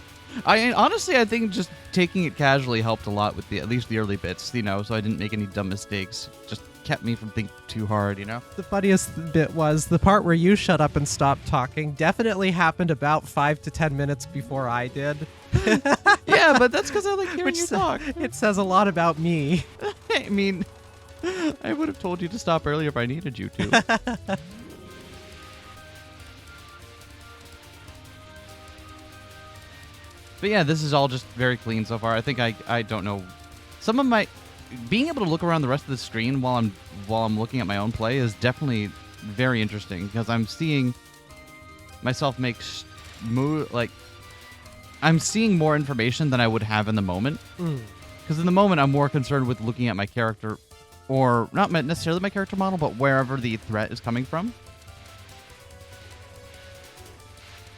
I think just taking it casually helped a lot with at least the early bits, you know, so I didn't make any dumb mistakes. Just kept me from thinking too hard, you know? The funniest bit was the part where you shut up and stopped talking definitely happened about 5 to 10 minutes before I did. Yeah, but that's because I like hearing you talk. It says a lot about me. I mean, I would have told you to stop earlier if I needed you to. But yeah, this is all just very clean so far. I think I don't know. Some of my being able to look around the rest of the screen while I'm looking at my own play is definitely very interesting because I'm seeing myself make I'm seeing more information than I would have in the moment. Because in the moment, I'm more concerned with looking at my character, or not necessarily my character model, but wherever the threat is coming from.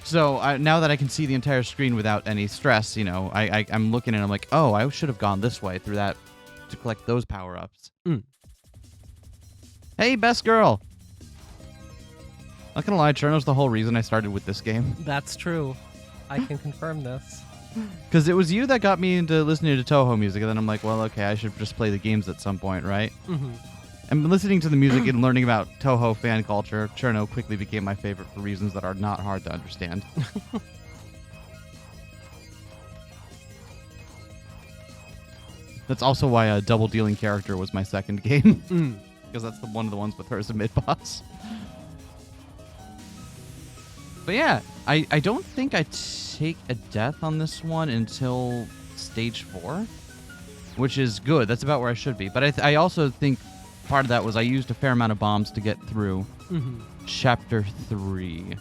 So now that I can see the entire screen without any stress, I'm looking and I'm like, oh, I should have gone this way through that to collect those power-ups. Hey, best girl! Not gonna lie, Cherno's the whole reason I started with this game. That's true. I can confirm this. Because it was you that got me into listening to Touhou music, and then I'm like, well, okay, I should just play the games at some point, right? And listening to the music and learning about Touhou fan culture, Cherno quickly became my favorite for reasons that are not hard to understand. That's also why a double dealing character was my second game. Because that's one of the ones with her as a mid-boss. But yeah, I don't think I take a death on this one until stage 4, which is good. That's about where I should be. But I also think part of that was I used a fair amount of bombs to get through chapter 3.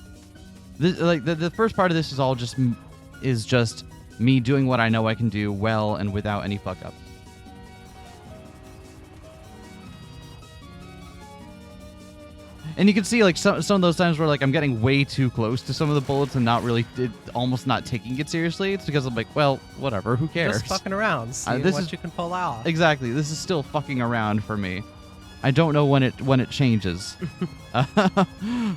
This, the first part of this is just me doing what I know I can do well and without any fuck-ups. And you can see, like, some of those times where, like, I'm getting way too close to some of the bullets and almost not taking it seriously. It's because I'm like, well, whatever, who cares? Just fucking around, see what you can pull out. Exactly. This is still fucking around for me. I don't know when it changes. I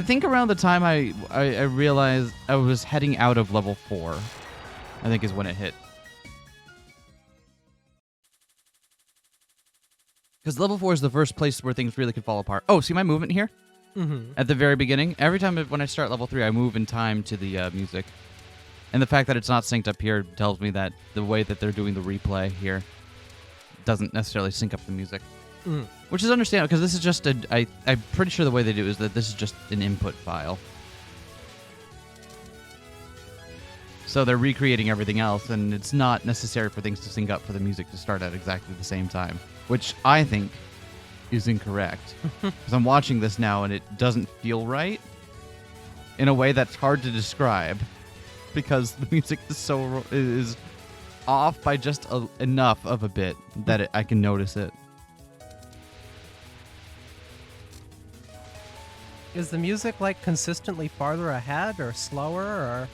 think around the time I realized I was heading out of level 4, I think is when it hit. Because level 4 is the first place where things really could fall apart. Oh, see my movement here? At the very beginning? Every time when I start level 3, I move in time to the music. And the fact that it's not synced up here tells me that the way that they're doing the replay here doesn't necessarily sync up the music. Which is understandable, because this is just I'm pretty sure the way they do it is that this is just an input file. So they're recreating everything else, and it's not necessary for things to sync up for the music to start at exactly the same time. Which I think is incorrect. Because I'm watching this now, and it doesn't feel right in a way that's hard to describe. Because the music is off by just enough of a bit that I can notice it. Is the music, like, consistently farther ahead or slower, or...?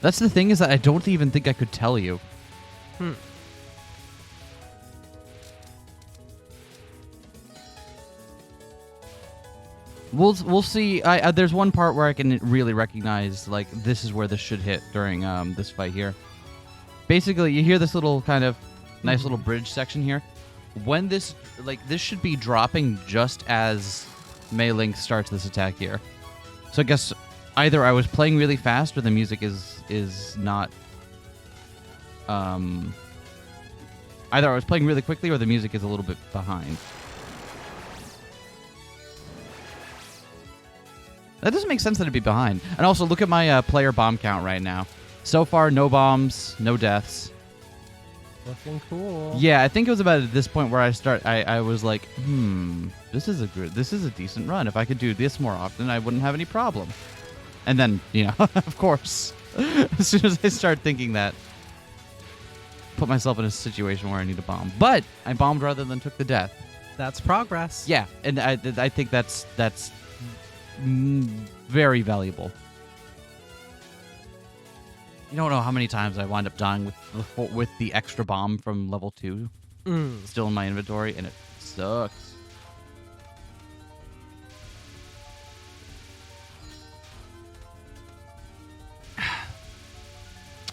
That's the thing, is that I don't even think I could tell you. We'll see. There's one part where I can really recognize, like, this is where this should hit during this fight here. Basically, you hear this little kind of nice little bridge section here. When this should be dropping just as Mei Ling starts this attack here. So I guess either I was playing really fast or the music is not... Either I was playing really quickly or the music is a little bit behind. That doesn't make sense that it'd be behind. And also, look at my player bomb count right now. So far, no bombs, no deaths. Looking cool. Yeah, I think it was about at this point where I was like, this is a decent run. If I could do this more often, I wouldn't have any problem. And then, of course, as soon as I start thinking that, put myself in a situation where I need a bomb. But I bombed rather than took the death. That's progress. Yeah, and I think that's very valuable. You don't know how many times I wind up dying with the extra bomb from level 2 still in my inventory, and it sucks.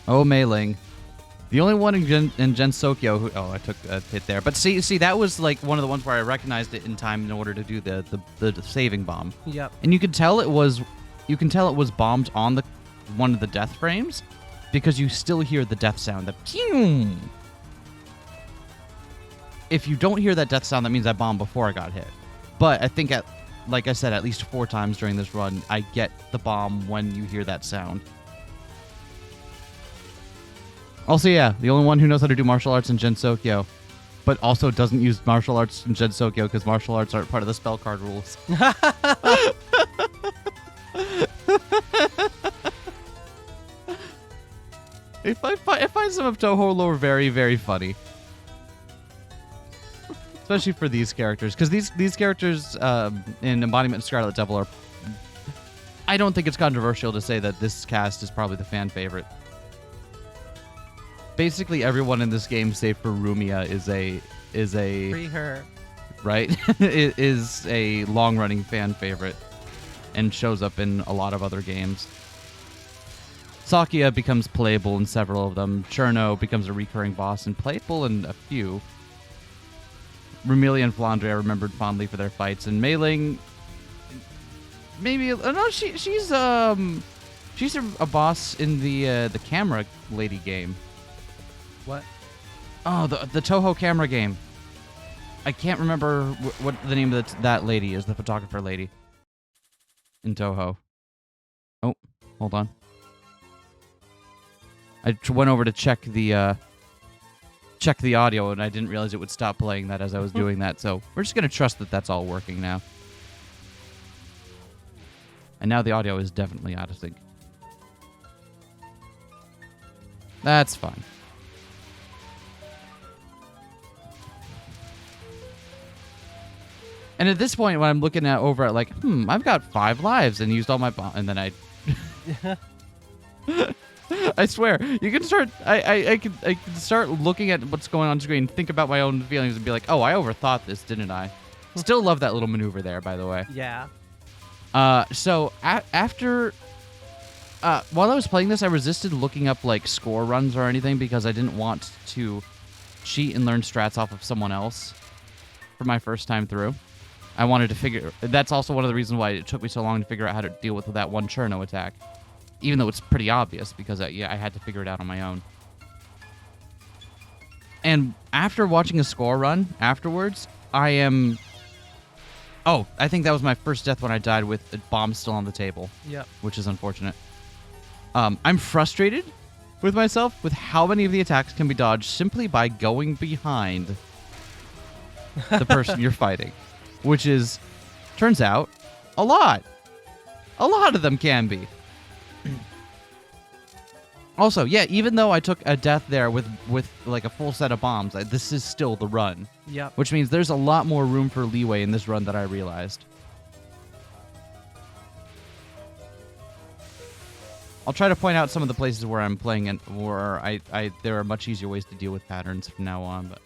Oh, Mei Ling. The only one in Gensokyo who... Oh, I took a hit there. But see, that was like one of the ones where I recognized it in time in order to do the saving bomb. Yep. And you can tell it was bombed on one of the death frames because you still hear the death sound. The pew. If you don't hear that death sound, that means I bombed before I got hit. But I think like I said, at least 4 times during this run, I get the bomb when you hear that sound. Also, yeah, the only one who knows how to do martial arts in Gensokyo. but also doesn't use martial arts in Jensokyo because martial arts aren't part of the spell card rules. I find some of Touhou lore very, very funny. Especially for these characters. Because these characters in Embodiment of Scarlet Devil are... I don't think it's controversial to say that this cast is probably the fan favorite. Basically, everyone in this game, save for Romelia, is a Free her. Right? is a long-running fan favorite and shows up in a lot of other games. Sakia becomes playable in several of them. Cherno becomes a recurring boss and playable in a few. Romelia and Flandre I remembered fondly for their fights, and Mei Ling, maybe no, she's a boss in the camera lady game. What? Oh, the Touhou camera game. I can't remember what the name of that lady is, the photographer lady in Touhou. Oh, hold on. I went over to check the audio, and I didn't realize it would stop playing that as I was doing that. So we're just gonna trust that that's all working now. And now the audio is definitely out of sync. That's fine. And at this point, when I'm looking over at like, I've got 5 lives and used all my and then I. I swear, you can start. I can start looking at what's going on screen, think about my own feelings, and be like, "Oh, I overthought this, didn't I?" Still love that little maneuver there, by the way. Yeah. So after, while I was playing this, I resisted looking up like score runs or anything because I didn't want to cheat and learn strats off of someone else for my first time through. I wanted to figure. That's also one of the reasons why it took me so long to figure out how to deal with that one Cherno attack. Even though it's pretty obvious, because I had to figure it out on my own. And after watching a score run afterwards, I am... Oh, I think that was my first death when I died with a bomb still on the table. Yep. Which is unfortunate. I'm frustrated with myself with how many of the attacks can be dodged simply by going behind the person you're fighting. Which is, turns out, a lot. A lot of them can be. Also, yeah, even though I took a death there with like a full set of bombs, this is still the run. Yep. Which means there's a lot more room for leeway in this run that I realized. I'll try to point out some of the places where I'm playing and where there are much easier ways to deal with patterns from now on, but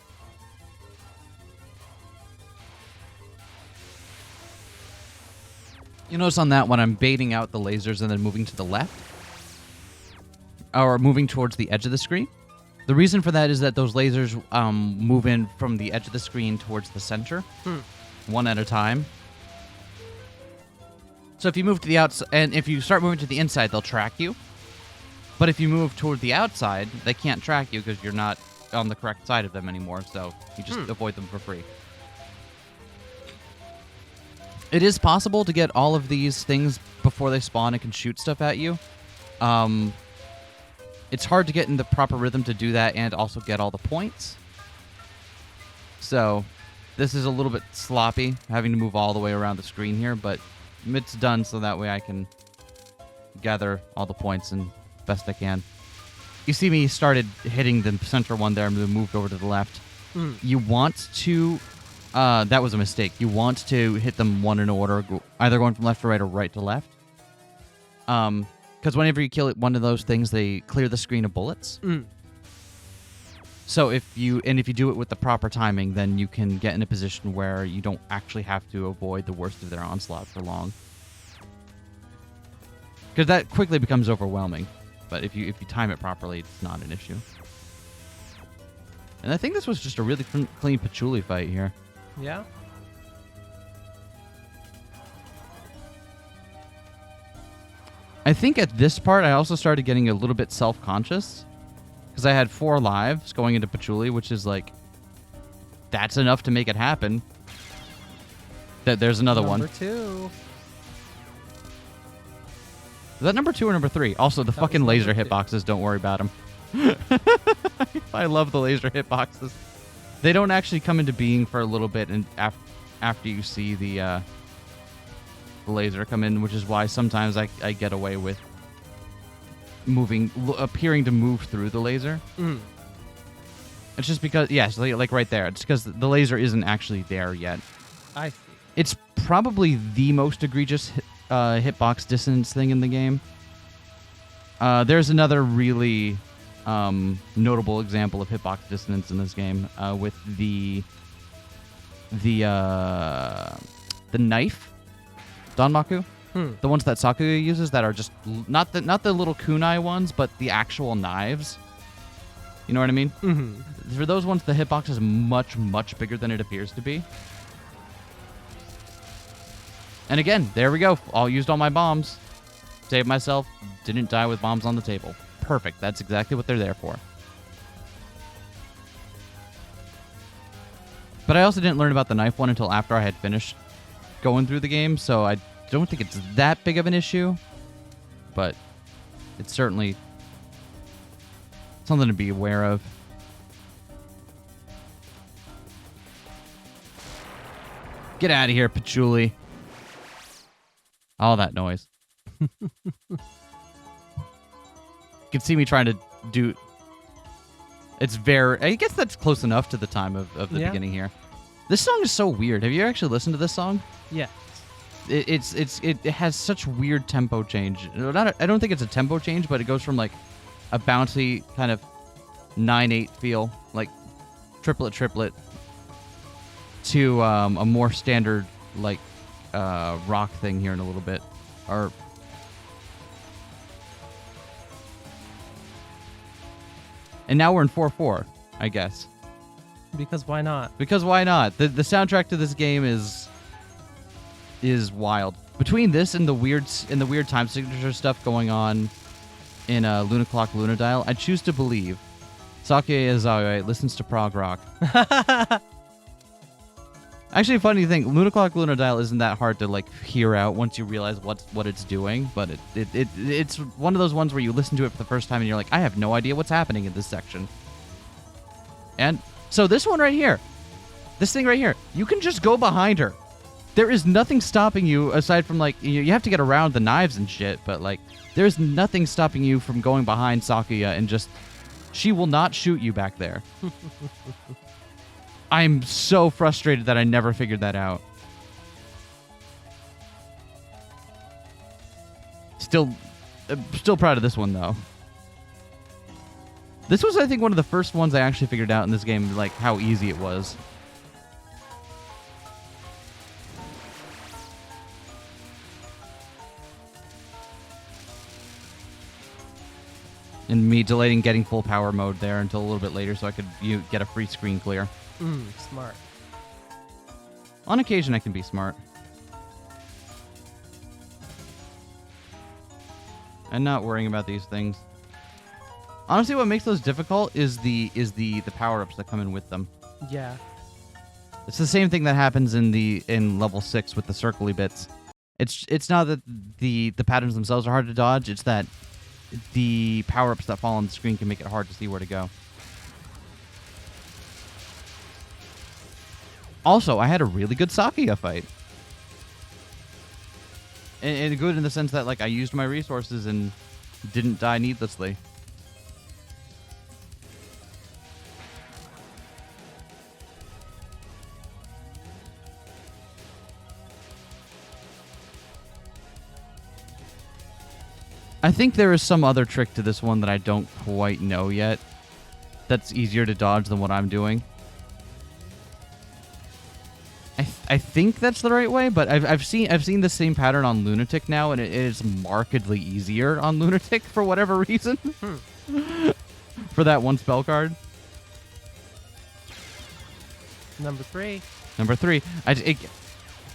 you notice on that one I'm baiting out the lasers and then moving to the left. Or moving towards the edge of the screen. The reason for that is that those lasers move in from the edge of the screen towards the center, one at a time. So if you move to the outside, and if you start moving to the inside, they'll track you. But if you move toward the outside, they can't track you because you're not on the correct side of them anymore, so you just avoid them for free. It is possible to get all of these things before they spawn and can shoot stuff at you. It's hard to get in the proper rhythm to do that and also get all the points. So this is a little bit sloppy, having to move all the way around the screen here, but it's done so that way I can gather all the points and best I can. You see me started hitting the center one there and moved over to the left. You want to... that was a mistake. You want to hit them one in order, either going from left to right or right to left. Because whenever you kill one of those things, they clear the screen of bullets. So if you do it with the proper timing, then you can get in a position where you don't actually have to avoid the worst of their onslaught for long. Because that quickly becomes overwhelming. But if you time it properly, it's not an issue. And I think this was just a really clean patchouli fight here. Yeah. I think at this part, I also started getting a little bit self-conscious. Because I had 4 lives going into patchouli, which is like... That's enough to make it happen. There's another one. Number 2. Is that number 2 or number 3? Also, the fucking laser hitboxes, don't worry about them. I love the laser hitboxes. They don't actually come into being for a little bit, and after you see the laser come in, which is why sometimes I get away with appearing to move through the laser. Mm. It's just because, yes, like right there. It's because the laser isn't actually there yet. I see. It's probably the most egregious hitbox dissonance thing in the game. There's another really notable example of hitbox dissonance in this game with the knife Danmaku. The ones that Sakuya uses that are just not the little kunai ones, but the actual knives. You know what I mean? Mm-hmm. For those ones, the hitbox is much, much bigger than it appears to be. And again, there we go. Used all my bombs. Saved myself. Didn't die with bombs on the table. Perfect. That's exactly what they're there for. But I also didn't learn about the knife one until after I had finished going through the game, so I don't think it's that big of an issue. But it's certainly something to be aware of. Get out of here, patchouli. All that noise. You can see me trying to do... It's very... I guess that's close enough to the time of the beginning here. This song is so weird. Have you actually listened to this song? Yeah. It has such weird tempo change. I don't think it's a tempo change, but it goes from like a bouncy kind of 9/8 feel, like triplet, to a more standard like rock thing here in a little bit. And now we're in 4/4, I guess. Because why not? Because why not? The soundtrack to this game is wild. Between this and the weird time signature stuff going on in Luna Clock Luna Dial, I choose to believe Sakuya Izawa listens to prog rock. Actually, funny thing, Luna Clock Luna Dial isn't that hard to like hear out once you realize what it's doing, but it's one of those ones where you listen to it for the first time and you're like, I have no idea what's happening in this section. And so this one right here, this thing right here, you can just go behind her. There is nothing stopping you aside from like, you have to get around the knives and shit, but like, there's nothing stopping you from going behind Sakuya and just, she will not shoot you back there. I'm so frustrated that I never figured that out. Still proud of this one though. This was, I think, one of the first ones I actually figured out in this game, like how easy it was. And me delaying getting full power mode there until a little bit later so I could get a free screen clear. Smart. On occasion, I can be smart. And not worrying about these things. Honestly, what makes those difficult is the power-ups that come in with them. Yeah. It's the same thing that happens in level 6 with the circly bits. It's not that the patterns themselves are hard to dodge, it's that the power-ups that fall on the screen can make it hard to see where to go. Also, I had a really good Sakuya fight. And good in the sense that like I used my resources and didn't die needlessly. I think there is some other trick to this one that I don't quite know yet. That's easier to dodge than what I'm doing. I think that's the right way, but I've seen the same pattern on Lunatic now, and it is markedly easier on Lunatic for whatever reason. For that one spell card. Number 3.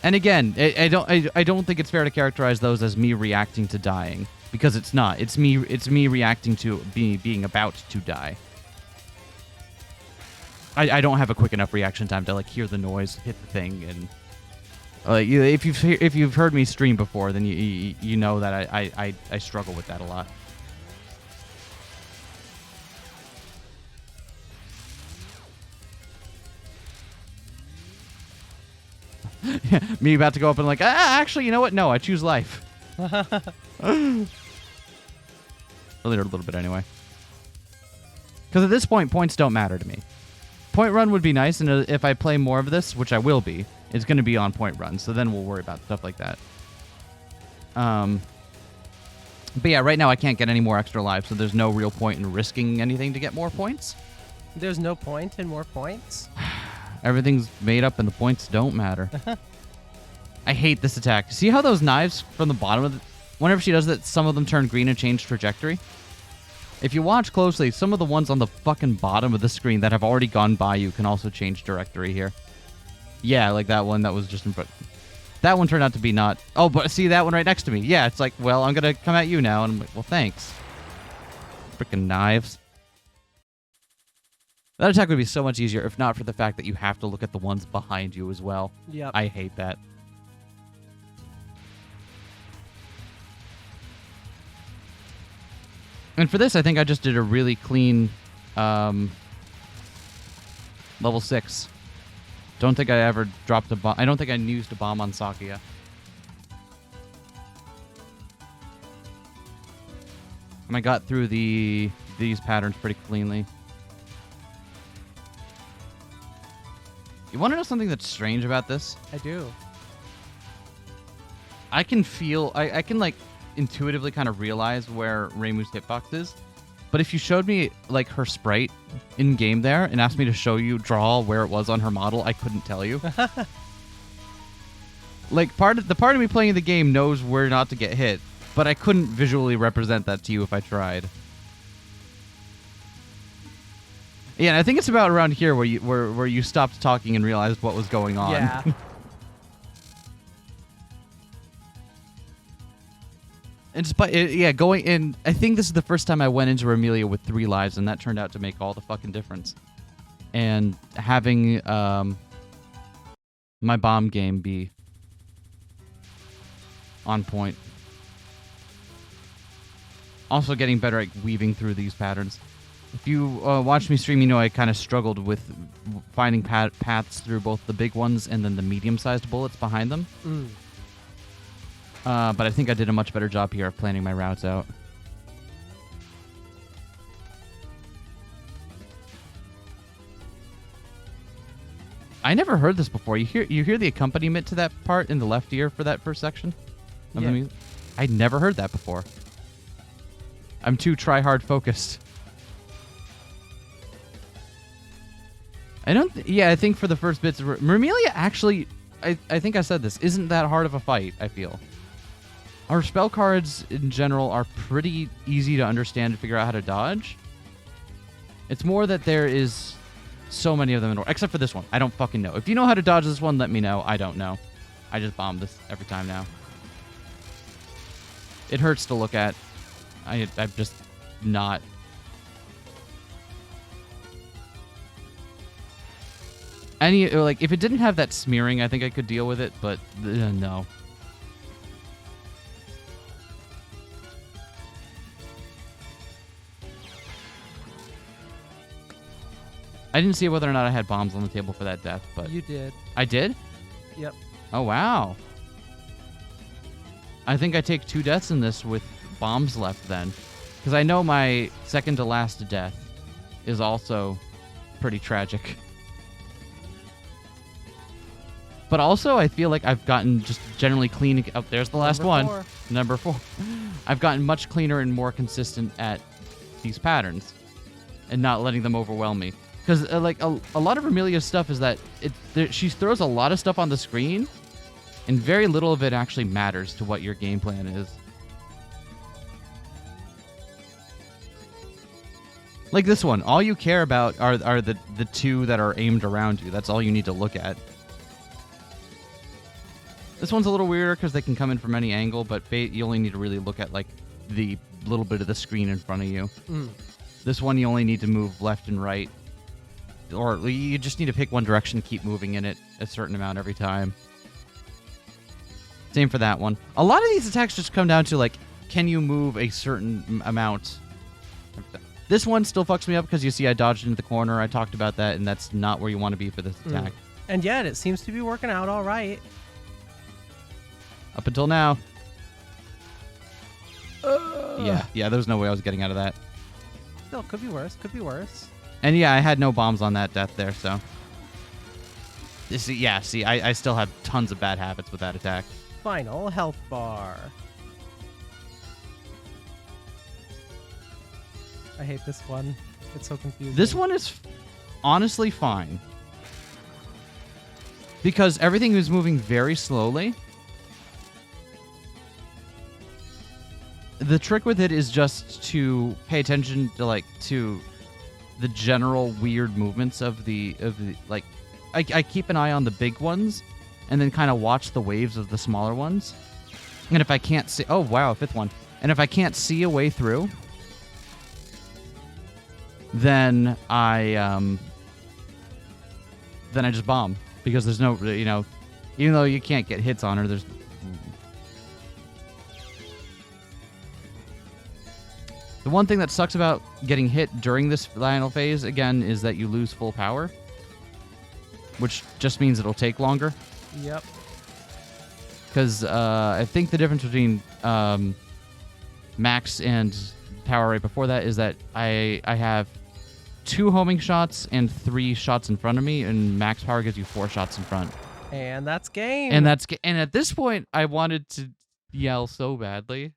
And again, I don't think it's fair to characterize those as me reacting to dying, because it's not. It's me reacting to being about to die. I don't have a quick enough reaction time to like hear the noise, hit the thing, and if you've heard me stream before, then you know that I struggle with that a lot. Me about to go up and like, actually, you know what? No, I choose life. Really, a little bit anyway. Because at this point, points don't matter to me. Point run would be nice, and if I play more of this, which I will be, it's going to be on point run. So then we'll worry about stuff like that. But yeah, right now I can't get any more extra lives, so there's no real point in risking anything to get more points. There's no point in more points? Everything's made up and the points don't matter. I hate this attack. See how those knives from the bottom of whenever she does that, some of them turn green and change trajectory? If you watch closely, some of the ones on the fucking bottom of the screen that have already gone by you can also change trajectory here. Yeah, like that one that was just in front. That one turned out to be not... Oh, but see that one right next to me. Yeah, it's like, well, I'm going to come at you now. And I'm like, well, thanks. Freaking knives. That attack would be so much easier if not for the fact that you have to look at the ones behind you as well. Yep. I hate that. And for this, I think I just did a really clean level 6. Don't think I ever dropped a bomb. I don't think I used a bomb on Sakuya. And I got through these patterns pretty cleanly. You want to know something that's strange about this? I do. I can feel... I can, like, intuitively kind of realize where Reimu's hitbox is. But if you showed me, like, her sprite in-game there and asked me to draw where it was on her model, I couldn't tell you. Like, the part of me playing the game knows where not to get hit, but I couldn't visually represent that to you if I tried. Yeah, and I think it's about around here where you stopped talking and realized what was going on. Yeah. And going in, I think this is the first time I went into Romelia with 3 lives, and that turned out to make all the fucking difference. And having my bomb game be on point. Also getting better at weaving through these patterns. If you watch me stream, you know I kind of struggled with finding paths through both the big ones and then the medium-sized bullets behind them. Mm. But I think I did a much better job here of planning my routes out. I never heard this before. You hear the accompaniment to that part in the left ear for that first section of the music? I'd never heard that before. I'm too try-hard focused. I think for the first bits of Romelia actually, I think I said this, isn't that hard of a fight, I feel. Our spell cards in general are pretty easy to understand and figure out how to dodge. It's more that there is so many of them, except for this one. I don't fucking know. If you know how to dodge this one, let me know. I don't know. I just bomb this every time now. It hurts to look at. I'm just not. If it didn't have that smearing, I think I could deal with it, but no. I didn't see whether or not I had bombs on the table for that death, but... You did. I did? Yep. Oh, wow. I think I take 2 deaths in this with bombs left then. Because I know my second to last death is also pretty tragic. But also, I feel like I've gotten just generally clean... Oh, there's the last one. Number 4. I've gotten much cleaner and more consistent at these patterns. And not letting them overwhelm me. Because, a lot of Romelia's stuff is that she throws a lot of stuff on the screen, and very little of it actually matters to what your game plan is. Like this one, all you care about are the 2 that are aimed around you. That's all you need to look at. This one's a little weirder because they can come in from any angle, but you only need to really look at, like, the little bit of the screen in front of you. Mm. This one, you only need to move left and right. Or you just need to pick one direction and keep moving in it a certain amount every time. Same for that one. A lot of these attacks just come down to, like, can you move a certain amount? This one still fucks me up because you see I dodged into the corner. I talked about that, and that's not where you want to be for this attack. And yet, it seems to be working out all right. Up until now. Yeah, there's no way I was getting out of that. Still, could be worse. Could be worse. And yeah, I had no bombs on that death there, so. See, I still have tons of bad habits with that attack. Final health bar. I hate this one. It's so confusing. This one is honestly fine. Because everything is moving very slowly. The trick with it is just to pay attention to the general weird movements of the I keep an eye on the big ones and then kind of watch the waves of the smaller ones. And if I can't see, oh wow, 5th one. And if I can't see a way through, then I just bomb, because there's no, even though you can't get hits on her, there's. The one thing that sucks about getting hit during this final phase, again, is that you lose full power, which just means it'll take longer. Yep. Because I think the difference between max and power right before that is that I have 2 homing shots and 3 shots in front of me, and max power gives you 4 shots in front. And that's game. And at this point, I wanted to yell so badly.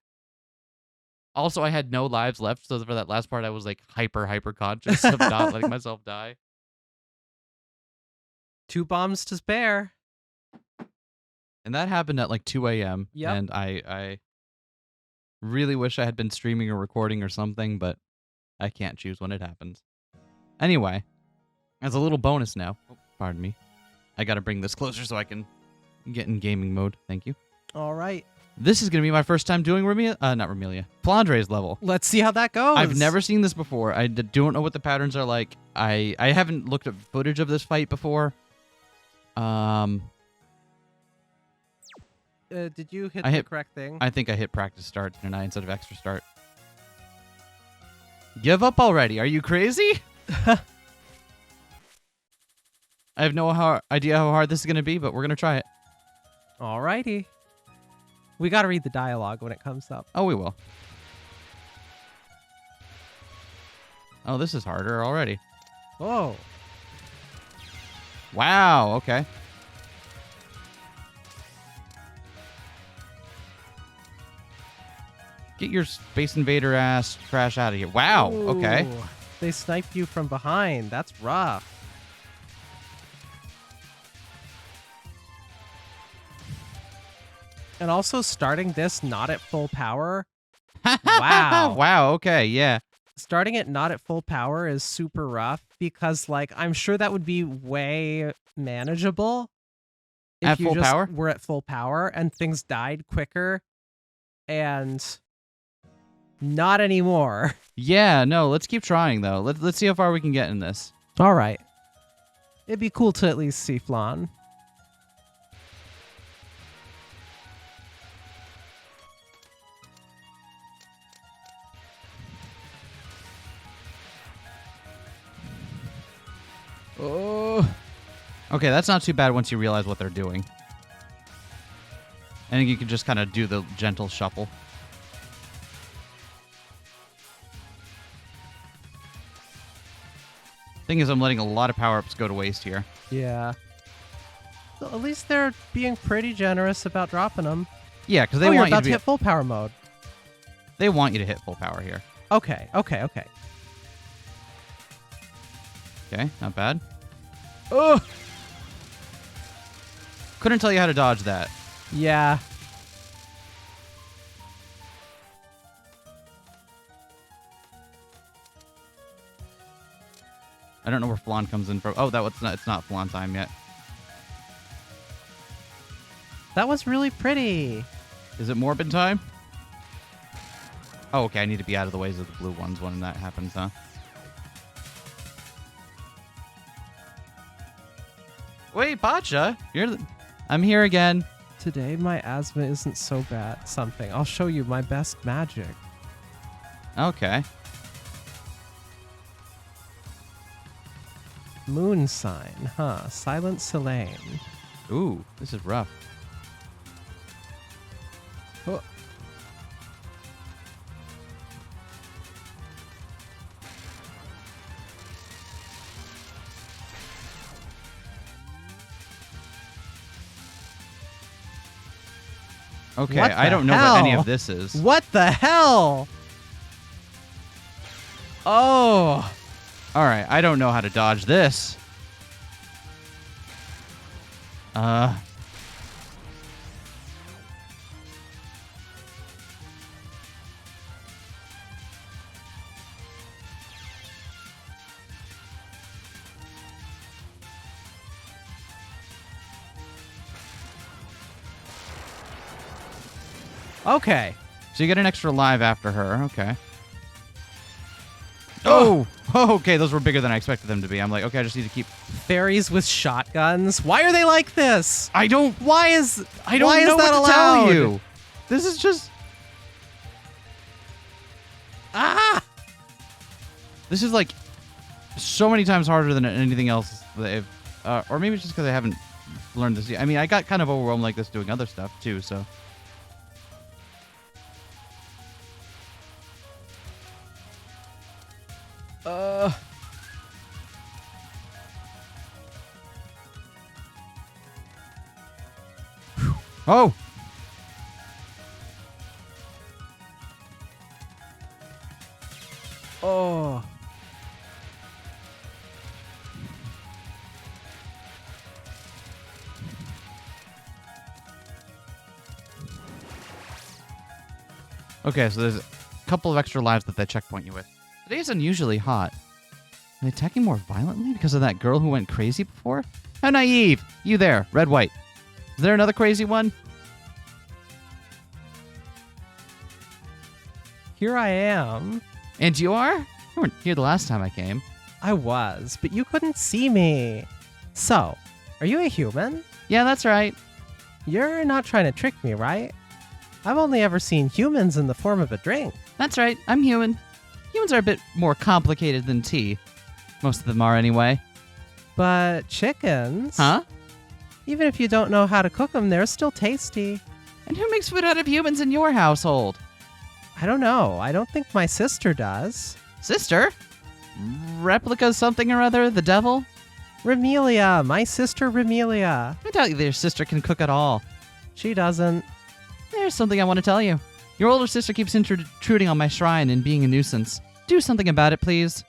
Also, I had no lives left, so for that last part, I was like hyper conscious of not letting myself die. 2 bombs to spare. And that happened at like 2 a.m. Yep. And I really wish I had been streaming or recording or something, but I can't choose when it happens. Anyway, as a little bonus now, pardon me, I gotta bring this closer so I can get in gaming mode. Thank you. All right. This is gonna be my first time doing Flandre's level. Let's see how that goes. I've never seen this before. I don't know what the patterns are like. I haven't looked at footage of this fight before. Did you hit the correct thing? I think I hit practice start, didn't I, instead of extra start? Give up already. Are you crazy? I have no idea how hard this is going to be, but we're going to try it. Alrighty. We got to read the dialogue when it comes up. Oh, we will. Oh, this is harder already. Oh. Wow, okay. Get your Space Invader ass trash out of here. Wow, Ooh, okay. They sniped you from behind. That's rough. And also starting this not at full power. Wow. Wow, okay, yeah. Starting it not at full power is super rough because, like, I'm sure that would be way manageable if At you full just power? were at full power and things died quicker. And not anymore. Yeah, no, let's keep trying, though. Let's see how far we can get in this. All right. It'd be cool to at least see Flan. Oh. Okay, that's not too bad once you realize what they're doing. I think you can just kind of do the gentle shuffle. Thing is, I'm letting a lot of power-ups go to waste here. Yeah. So at least they're being pretty generous about dropping them. Yeah, because they you're want you about to hit full power mode. They want you to hit full power here. Okay. Okay, not bad. Oh! Couldn't tell you how to dodge that. Yeah. I don't know where Flan comes in from. Oh, it's not Flan time yet. That was really pretty. Is it Morbid time? Oh, okay. I need to be out of the ways of the blue ones when that happens, huh? Wait, Pacha, I'm here again. Today my asthma isn't so bad. Something. I'll show you my best magic. Okay. Moon sign, huh? Silent Selene. Ooh, this is rough. Oh. Okay, What I the don't know what any hell? of this is. What the hell? Oh. All right, I don't know how to dodge this. Okay. So you get an extra live after her. Okay. Oh! Oh, okay, those were bigger than I expected them to be. I'm like, okay, I just need to keep... Fairies with shotguns. Why are they like this? I don't Why know is that what to allowed? tell you. This is just... Ah! This is like so many times harder than anything else they've... or maybe it's just because I haven't learned this yet. I mean, I got kind of overwhelmed like this doing other stuff, too, so... Oh! Oh. Okay, so there's a couple of extra lives that they checkpoint you with. Today is unusually hot. Are they attacking more violently because of that girl who went crazy before? How naive! You there, red, white. Is there another crazy one? Here I am. And you are? You weren't here the last time I came. I was, but you couldn't see me. So, are you a human? Yeah, that's right. You're not trying to trick me, right? I've only ever seen humans in the form of a drink. That's right, I'm human. Humans are a bit more complicated than tea. Most of them are anyway. But chickens? Huh? Even if you don't know how to cook them, they're still tasty. And who makes food out of humans in your household? I don't know. I don't think my sister does. Sister? Replica something or other? The devil? Romelia, my sister Romelia. I doubt your sister can cook at all. She doesn't. There's something I want to tell you. Your older sister keeps intruding on my shrine and being a nuisance. Do something about it, please.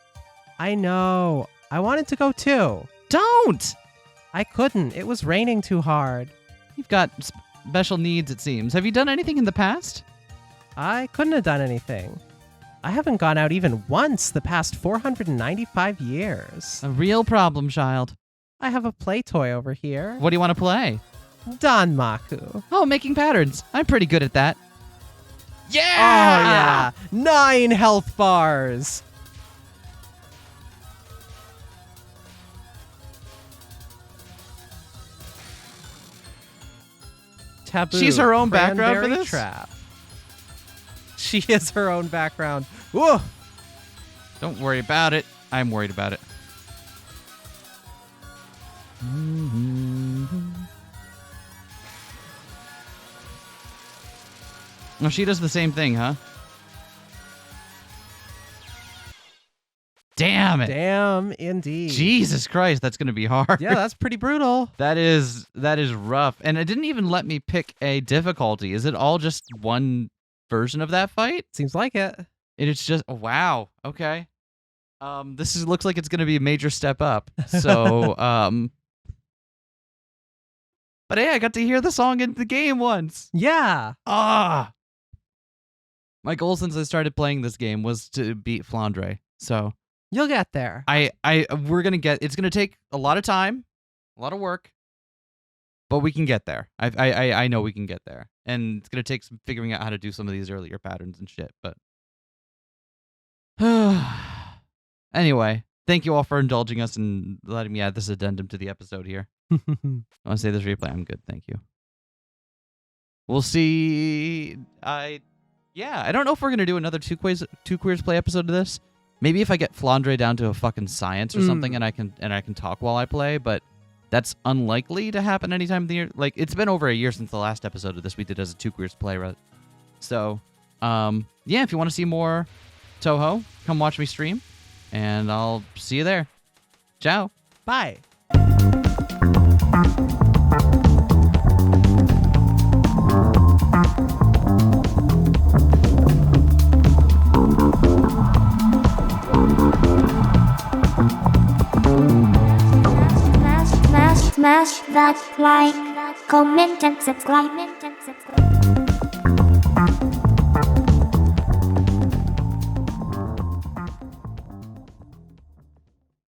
I know. I wanted to go too. Don't! I couldn't. It was raining too hard. You've got special needs, it seems. Have you done anything in the past? I couldn't have done anything. I haven't gone out even once the past 495 years. A real problem, child. I have a play toy over here. What do you want to play? Danmaku. Oh, making patterns. I'm pretty good at that. Yeah! Oh, yeah. 9 health bars. Taboo. She's her own background for Cranberry this? Trap. She is her own background. Whoa! Don't worry about it. I'm worried about it. Oh, she does the same thing, huh? Damn it. Damn, indeed. Jesus Christ, that's going to be hard. Yeah, that's pretty brutal. That is rough. And it didn't even let me pick a difficulty. Is it all just one version of that fight? Seems like it. It's just, oh, wow. Okay. Looks like it's going to be a major step up. So, but hey, I got to hear the song in the game once. Yeah. Ah. My goal since I started playing this game was to beat Flandre. So, You'll get there. it's gonna take a lot of time, a lot of work, but we can get there. I know we can get there, and it's gonna take some figuring out how to do some of these earlier patterns and shit. But anyway, thank you all for indulging us and letting me add this addendum to the episode here. I want to say this replay. I'm good, thank you. We'll see. I don't know if we're gonna do another two queers play episode of this. Maybe if I get Flandre down to a fucking science or something, and I can talk while I play, but that's unlikely to happen anytime in the year. Like, it's been over a year since the last episode of this we did as a Two Queers play, right? So, yeah, if you want to see more Touhou, come watch me stream, and I'll see you there. Ciao. Bye. Smash that like, comment and subscribe.